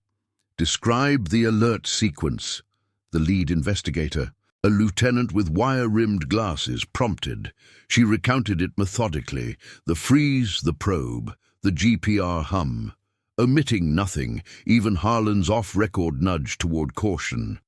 Describe the alert sequence. The lead investigator, a lieutenant with wire-rimmed glasses, prompted. She recounted it methodically, the freeze, the probe, the GPR hum, omitting nothing, even Harlan's off-record nudge toward caution.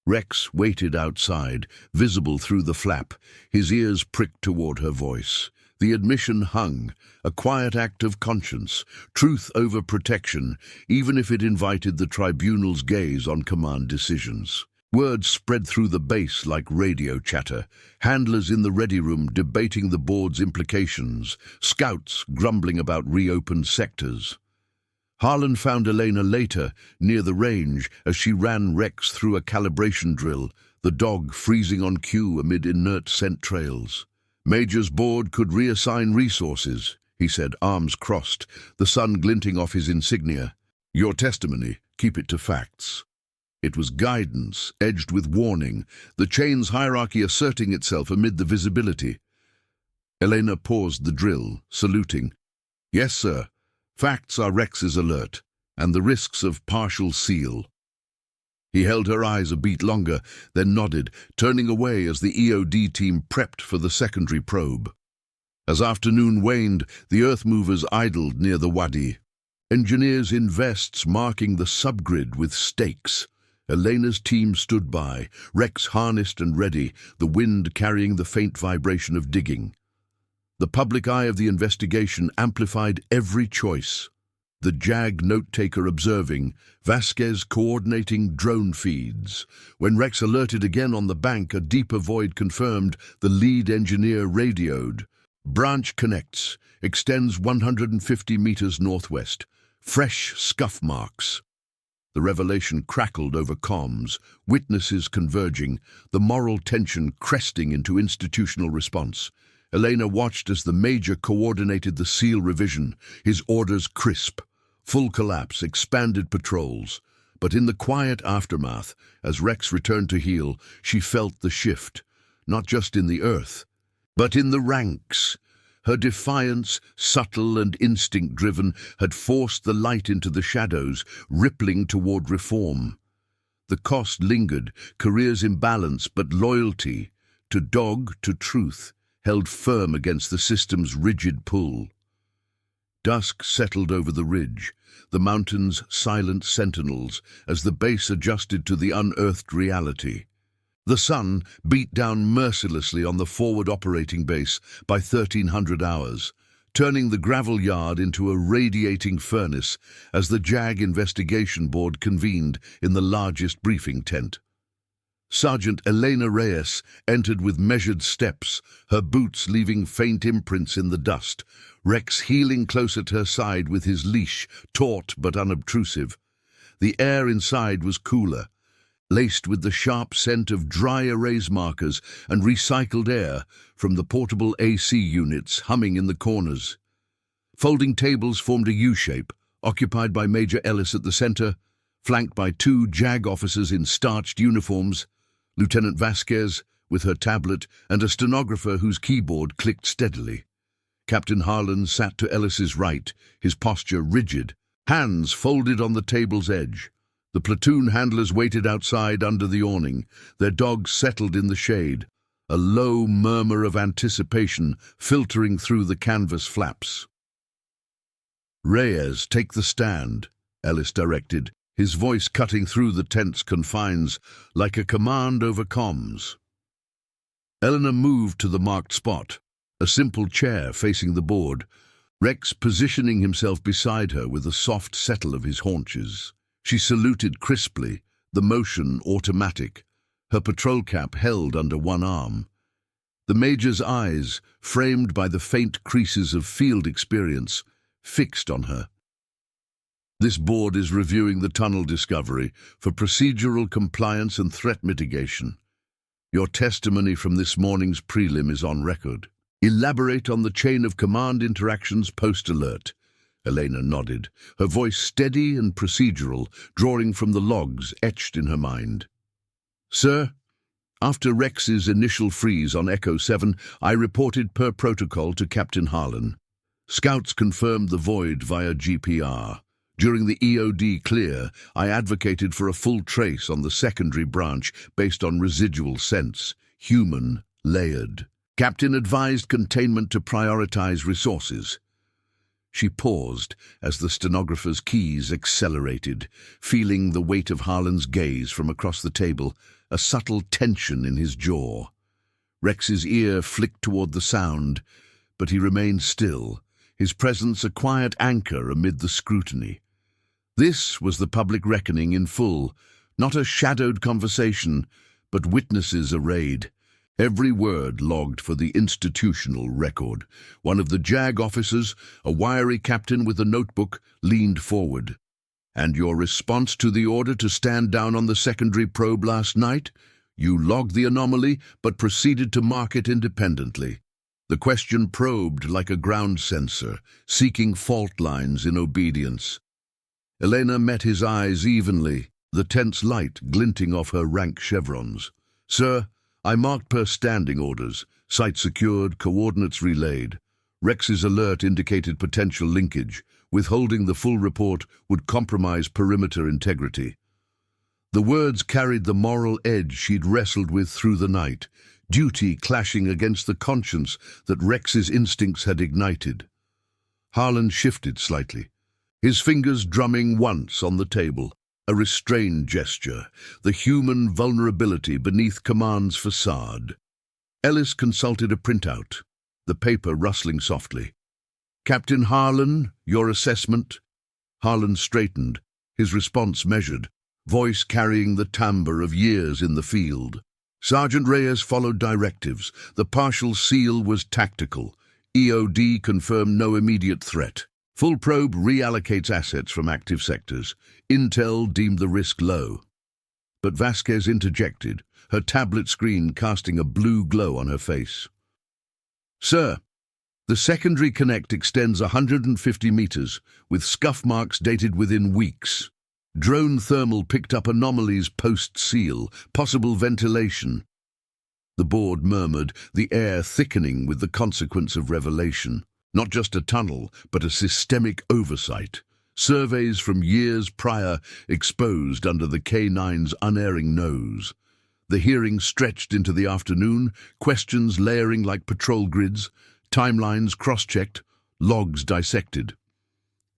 Rex waited outside, visible through the flap, his ears pricked toward her voice. The admission hung, a quiet act of conscience, truth over protection, even if it invited the tribunal's gaze on command decisions. Words spread through the base like radio chatter, handlers in the ready room debating the board's implications, scouts grumbling about reopened sectors. Harlan found Elena later, near the range, as she ran Rex through a calibration drill, the dog freezing on cue amid inert scent trails. Major's board could reassign resources, he said, arms crossed, the sun glinting off his insignia. Your testimony, keep it to facts. It was guidance, edged with warning, the chain's hierarchy asserting itself amid the visibility. Elena paused the drill, saluting. Yes, sir. Facts are Rex's alert, and the risks of partial seal. He held her eyes a beat longer, then nodded, turning away as the EOD team prepped for the secondary probe. As afternoon waned, the Earth movers idled near the wadi. Engineers in vests marking the subgrid with stakes. Elena's team stood by, Rex harnessed and ready, the wind carrying the faint vibration of digging. The public eye of the investigation amplified every choice. The JAG note-taker observing, Vasquez coordinating drone feeds. When Rex alerted again on the bank, a deeper void confirmed, the lead engineer radioed. Branch connects, extends 150 meters northwest. Fresh scuff marks. The revelation crackled over comms, witnesses converging, the moral tension cresting into institutional response. Elena watched as the major coordinated the SEAL revision, his orders crisp. Full collapse, expanded patrols. But in the quiet aftermath, as Rex returned to heel, she felt the shift, not just in the Earth, but in the ranks. Her defiance, subtle and instinct-driven, had forced the light into the shadows, rippling toward reform. The cost lingered, careers imbalanced, but loyalty, to dog, to truth, held firm against the system's rigid pull. Dusk settled over the ridge, the mountains silent sentinels, as the base adjusted to the unearthed reality. The sun beat down mercilessly on the forward operating base by 1300 hours, turning the gravel yard into a radiating furnace as the JAG investigation board convened in the largest briefing tent. Sergeant Elena Reyes entered with measured steps, her boots leaving faint imprints in the dust, Rex heeling close at her side with his leash, taut but unobtrusive. The air inside was cooler, laced with the sharp scent of dry erase markers and recycled air from the portable AC units humming in the corners. Folding tables formed a U-shape, occupied by Major Ellis at the center, flanked by two JAG officers in starched uniforms, Lieutenant Vasquez, with her tablet, and a stenographer whose keyboard clicked steadily. Captain Harlan sat to Ellis's right, his posture rigid, hands folded on the table's edge. The platoon handlers waited outside under the awning, their dogs settled in the shade, a low murmur of anticipation filtering through the canvas flaps. "Reyes, take the stand," Ellis directed, his voice cutting through the tent's confines like a command over comms. Eleanor moved to the marked spot, a simple chair facing the board, Rex positioning himself beside her with a soft settle of his haunches. She saluted crisply, the motion automatic, her patrol cap held under one arm. The Major's eyes, framed by the faint creases of field experience, fixed on her. "This board is reviewing the tunnel discovery for procedural compliance and threat mitigation. Your testimony from this morning's prelim is on record. Elaborate on the chain of command interactions post-alert." Elena nodded, her voice steady and procedural, drawing from the logs etched in her mind. "Sir, after Rex's initial freeze on Echo 7, I reported per protocol to Captain Harlan. Scouts confirmed the void via GPR. During the EOD clear, I advocated for a full trace on the secondary branch based on residual sense, human, layered. Captain advised containment to prioritize resources." She paused as the stenographer's keys accelerated, feeling the weight of Harlan's gaze from across the table, a subtle tension in his jaw. Rex's ear flicked toward the sound, but he remained still, his presence a quiet anchor amid the scrutiny. This was the public reckoning in full, not a shadowed conversation, but witnesses arrayed. Every word logged for the institutional record. One of the JAG officers, a wiry captain with a notebook, leaned forward. "And your response to the order to stand down on the secondary probe last night? You logged the anomaly, but proceeded to mark it independently." The question probed like a ground sensor, seeking fault lines in obedience. Elena met his eyes evenly, the tense light glinting off her rank chevrons. "Sir, I marked per standing orders, site secured, coordinates relayed. Rex's alert indicated potential linkage. Withholding the full report would compromise perimeter integrity." The words carried the moral edge she'd wrestled with through the night, duty clashing against the conscience that Rex's instincts had ignited. Harlan shifted slightly, his fingers drumming once on the table, a restrained gesture, the human vulnerability beneath command's facade. Ellis consulted a printout, the paper rustling softly. "Captain Harlan, your assessment?" Harlan straightened, his response measured, voice carrying the timbre of years in the field. Sergeant Reyes followed directives. The partial seal was tactical. EOD confirmed no immediate threat. Full probe reallocates assets from active sectors. Intel deemed the risk low. But Vasquez interjected, her tablet screen casting a blue glow on her face. "Sir, the secondary connect extends 150 meters, with scuff marks dated within weeks. Drone thermal picked up anomalies post-seal, possible ventilation." The board murmured, the air thickening with the consequence of revelation. Not just a tunnel, but a systemic oversight. Surveys from years prior exposed under the K-9's unerring nose. The hearing stretched into the afternoon, questions layering like patrol grids, timelines cross-checked, logs dissected.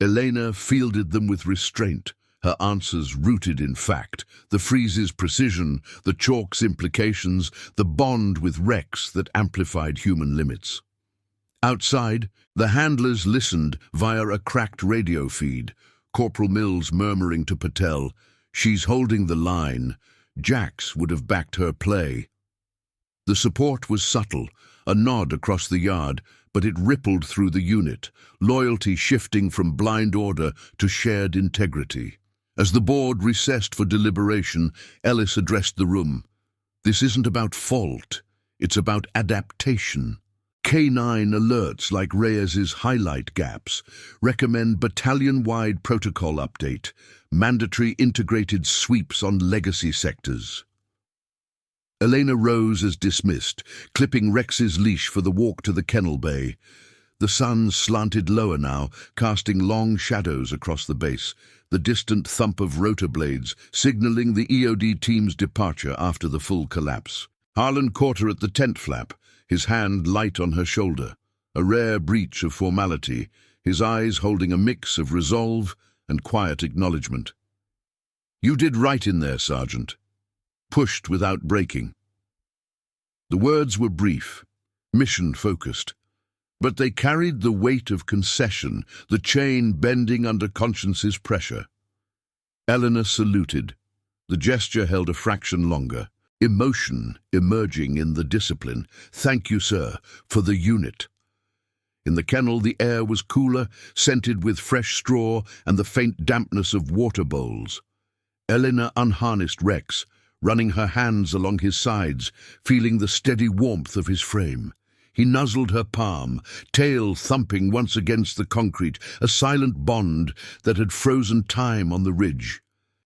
Elena fielded them with restraint, her answers rooted in fact, the freeze's precision, the chalk's implications, the bond with Rex that amplified human limits. Outside, the handlers listened via a cracked radio feed, Corporal Mills murmuring to Patel, "She's holding the line. Jax would have backed her play." The support was subtle, a nod across the yard, but it rippled through the unit, loyalty shifting from blind order to shared integrity. As the board recessed for deliberation, Ellis addressed the room. "This isn't about fault, it's about adaptation. K-9 alerts like Reyes's highlight gaps, recommend battalion-wide protocol update, mandatory integrated sweeps on legacy sectors." Elena rose as dismissed, clipping Rex's leash for the walk to the kennel bay. The sun slanted lower now, casting long shadows across the base, the distant thump of rotor blades signaling the EOD team's departure after the full collapse. Harlan caught her at the tent flap, his hand light on her shoulder, a rare breach of formality, his eyes holding a mix of resolve and quiet acknowledgement. "You did right in there, Sergeant." Pushed without breaking. The words were brief, mission-focused, but they carried the weight of concession, the chain bending under conscience's pressure. Eleanor saluted. The gesture held a fraction longer, emotion emerging in the discipline. "Thank you, sir, for the unit." In the kennel, the air was cooler, scented with fresh straw and the faint dampness of water bowls. Eleanor unharnessed Rex, running her hands along his sides, feeling the steady warmth of his frame. He nuzzled her palm, tail thumping once against the concrete, a silent bond that had frozen time on the ridge.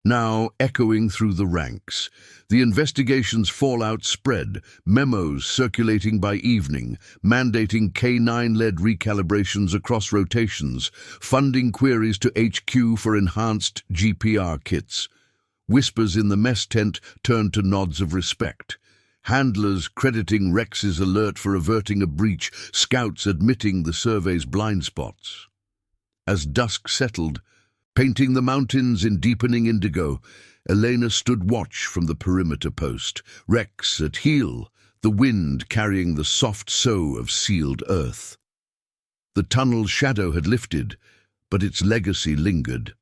Now echoing through the ranks, the investigation's fallout spread, memos circulating by evening, mandating K-9-led recalibrations across rotations, funding queries to HQ for enhanced GPR kits. Whispers in the mess tent turned to nods of respect. Handlers crediting Rex's alert for averting a breach, scouts admitting the survey's blind spots. As dusk settled, painting the mountains in deepening indigo, Elena stood watch from the perimeter post, Rex at heel, the wind carrying the soft sough of sealed earth. The tunnel's shadow had lifted, but its legacy lingered.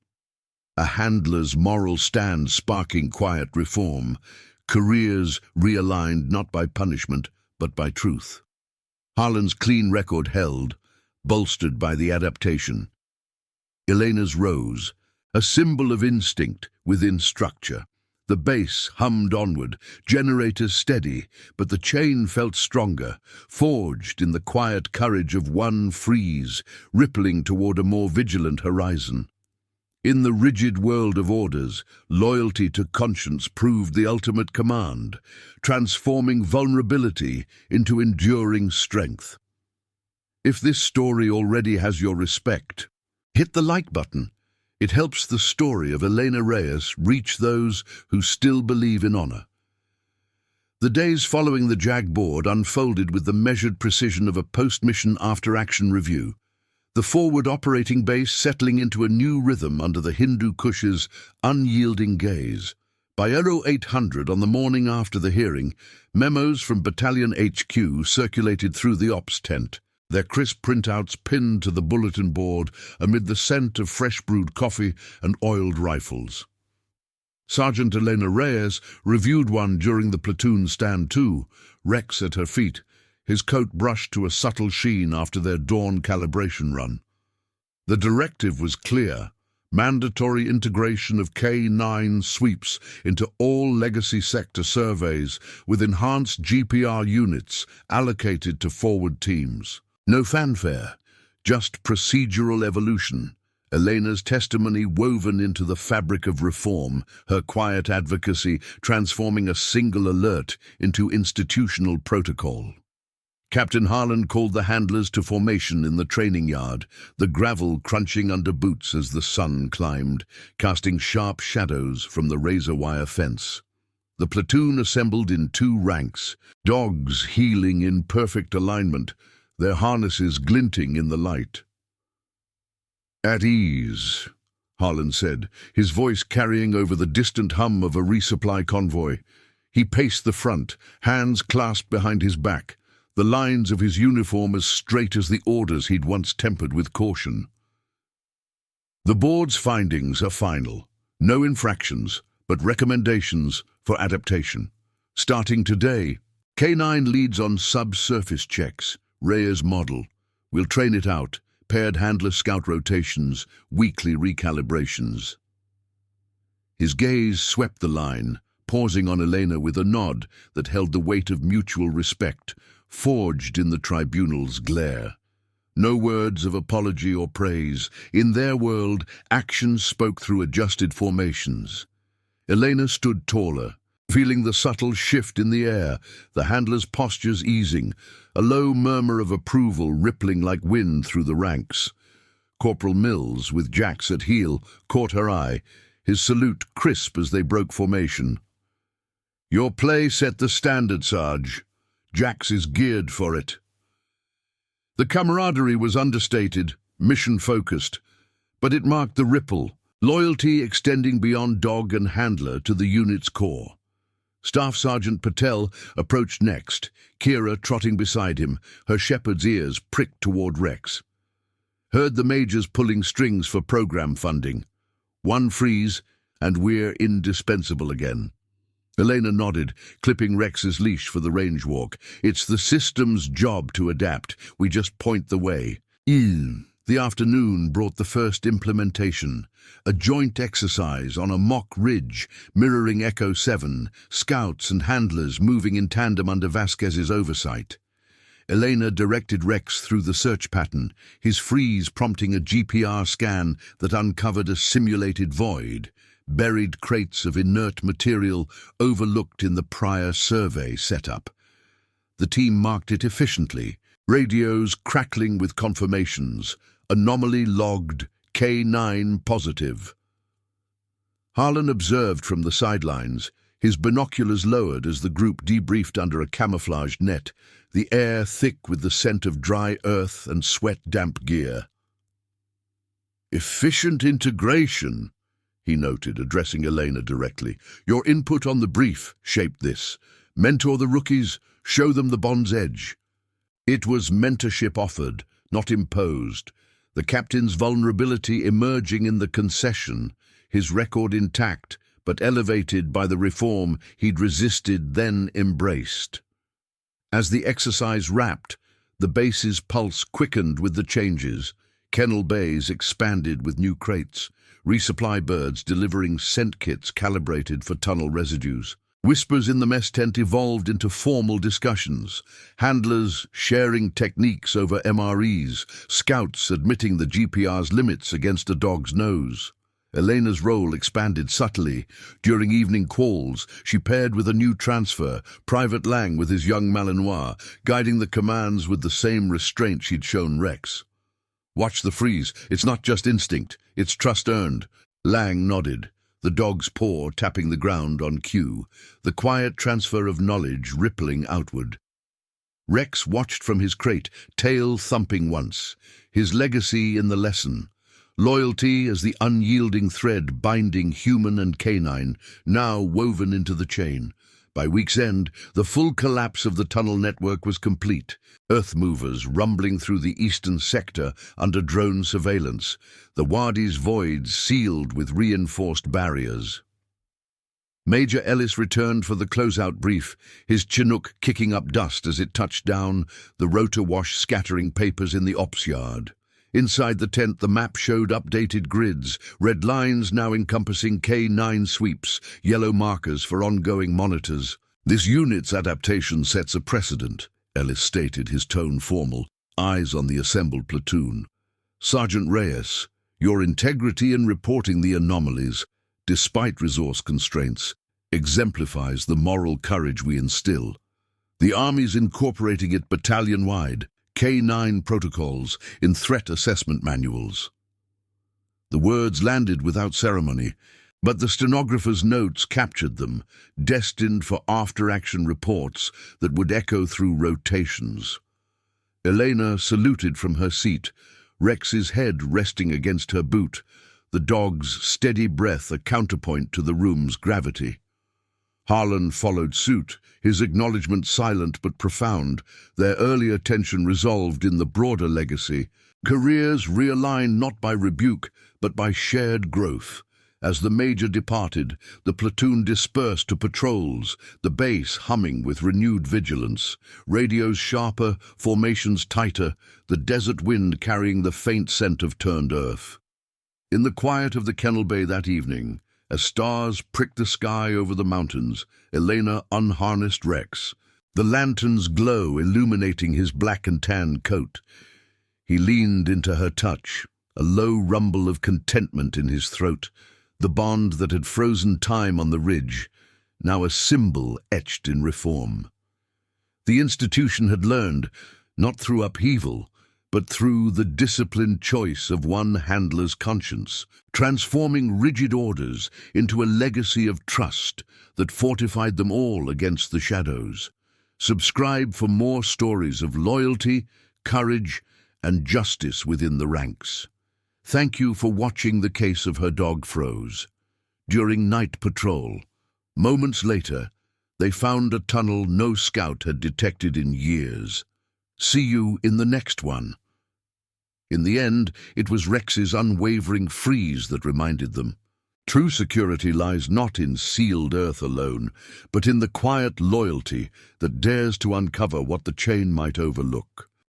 A handler's moral stand sparking quiet reform, careers realigned not by punishment, but by truth. Harlan's clean record held, bolstered by the adaptation. Elena's rose, a symbol of instinct within structure. The bass hummed onward, generators steady, but the chain felt stronger, forged in the quiet courage of one freeze, rippling toward a more vigilant horizon. In the rigid world of orders, loyalty to conscience proved the ultimate command, transforming vulnerability into enduring strength. If this story already has your respect, hit the like button. It helps the story of Elena Reyes reach those who still believe in honor. The days following the JAG board unfolded with the measured precision of a post-mission after-action review, the forward operating base settling into a new rhythm under the Hindu Kush's unyielding gaze. By 0800 on the morning after the hearing, memos from Battalion HQ circulated through the ops tent, their crisp printouts pinned to the bulletin board amid the scent of fresh-brewed coffee and oiled rifles. Sergeant Elena Reyes reviewed one during the platoon stand too, Rex at her feet, his coat brushed to a subtle sheen after their dawn calibration run. The directive was clear: mandatory integration of K-9 sweeps into all legacy sector surveys with enhanced GPR units allocated to forward teams. No fanfare, just procedural evolution. Elena's testimony woven into the fabric of reform, her quiet advocacy transforming a single alert into institutional protocol. Captain Harlan called the handlers to formation in the training yard, the gravel crunching under boots as the sun climbed, casting sharp shadows from the razor-wire fence. The platoon assembled in two ranks, dogs heeling in perfect alignment, their harnesses glinting in the light. "At ease," Harlan said, his voice carrying over the distant hum of a resupply convoy. He paced the front, hands clasped behind his back, the lines of his uniform as straight as the orders he'd once tempered with caution. The board's findings are final. No infractions, but recommendations for adaptation. Starting today, K-9 leads on subsurface checks, Reyes model. We'll train it out, paired handler scout rotations, weekly recalibrations. His gaze swept the line, pausing on Elena with a nod that held the weight of mutual respect, forged in the tribunal's glare. No words of apology or praise. In their world, actions spoke through adjusted formations. Elena stood taller, feeling the subtle shift in the air, the handler's postures easing, a low murmur of approval rippling like wind through the ranks. Corporal Mills, with Jax at heel, caught her eye, his salute crisp as they broke formation. "Your play set the standard, Sarge. Jax is geared for it." The camaraderie was understated, mission-focused, but it marked the ripple, loyalty extending beyond dog and handler to the unit's core. Staff Sergeant Patel approached next, Kira trotting beside him, her shepherd's ears pricked toward Rex. "Heard the Major's pulling strings for program funding. One freeze, and we're indispensable again." Elena nodded, clipping Rex's leash for the range walk. "It's the system's job to adapt. We just point the way." The afternoon brought the first implementation, a joint exercise on a mock ridge mirroring Echo 7, scouts and handlers moving in tandem under Vasquez's oversight. Elena directed Rex through the search pattern, his freeze prompting a GPR scan that uncovered a simulated void, buried crates of inert material overlooked in the prior survey setup. The team marked it efficiently, radios crackling with confirmations, anomaly logged, K-9 positive. Harlan observed from the sidelines, his binoculars lowered as the group debriefed under a camouflaged net, the air thick with the scent of dry earth and sweat-damp gear. "Efficient integration," he noted, addressing Elena directly. "Your input on the brief shaped this. Mentor the rookies, show them the bond's edge." It was mentorship offered, not imposed. The captain's vulnerability emerging in the concession, his record intact, but elevated by the reform he'd resisted then embraced. As the exercise wrapped, the base's pulse quickened with the changes. Kennel bays expanded with new crates, resupply birds delivering scent kits calibrated for tunnel residues. Whispers in the mess tent evolved into formal discussions, handlers sharing techniques over MREs, scouts admitting the GPR's limits against a dog's nose. Elena's role expanded subtly. During evening calls, she paired with a new transfer, Private Lang with his young Malinois, guiding the commands with the same restraint she'd shown Rex. "Watch the freeze. It's not just instinct, it's trust earned." Lang nodded, the dog's paw tapping the ground on cue, the quiet transfer of knowledge rippling outward. Rex watched from his crate, tail thumping once, his legacy in the lesson. Loyalty as the unyielding thread binding human and K-9, now woven into the chain. By week's end, the full collapse of the tunnel network was complete. Earth movers rumbling through the eastern sector under drone surveillance, the Wadi's voids sealed with reinforced barriers. Major Ellis returned for the closeout brief, his Chinook kicking up dust as it touched down, the rotor wash scattering papers in the ops yard. Inside the tent, the map showed updated grids, red lines now encompassing K-9 sweeps, yellow markers for ongoing monitors. "This unit's adaptation sets a precedent," Ellis stated, his tone formal, eyes on the assembled platoon. "Sergeant Reyes, your integrity in reporting the anomalies, despite resource constraints, exemplifies the moral courage we instill. The Army's incorporating it battalion-wide, K-9 protocols in threat assessment manuals." The words landed without ceremony, but the stenographer's notes captured them, destined for after-action reports that would echo through rotations. Elena saluted from her seat, Rex's head resting against her boot, the dog's steady breath a counterpoint to the room's gravity. Harlan followed suit, his acknowledgement silent but profound, their earlier tension resolved in the broader legacy. Careers realigned not by rebuke, but by shared growth. As the major departed, the platoon dispersed to patrols, the base humming with renewed vigilance, radios sharper, formations tighter, the desert wind carrying the faint scent of turned earth. In the quiet of the Kennel Bay that evening, as stars pricked the sky over the mountains, Elena unharnessed Rex, the lantern's glow illuminating his black and tan coat. He leaned into her touch, a low rumble of contentment in his throat, the bond that had frozen time on the ridge, now a symbol etched in reform. The institution had learned, not through upheaval, but through the disciplined choice of one handler's conscience, transforming rigid orders into a legacy of trust that fortified them all against the shadows. Subscribe for more stories of loyalty, courage, and justice within the ranks. Thank you for watching The Case of Her Dog Froze. During night patrol, moments later, they found a tunnel no scout had detected in years. See you in the next one. In the end, it was Rex's unwavering freeze that reminded them. True security lies not in sealed earth alone, but in the quiet loyalty that dares to uncover what the chain might overlook.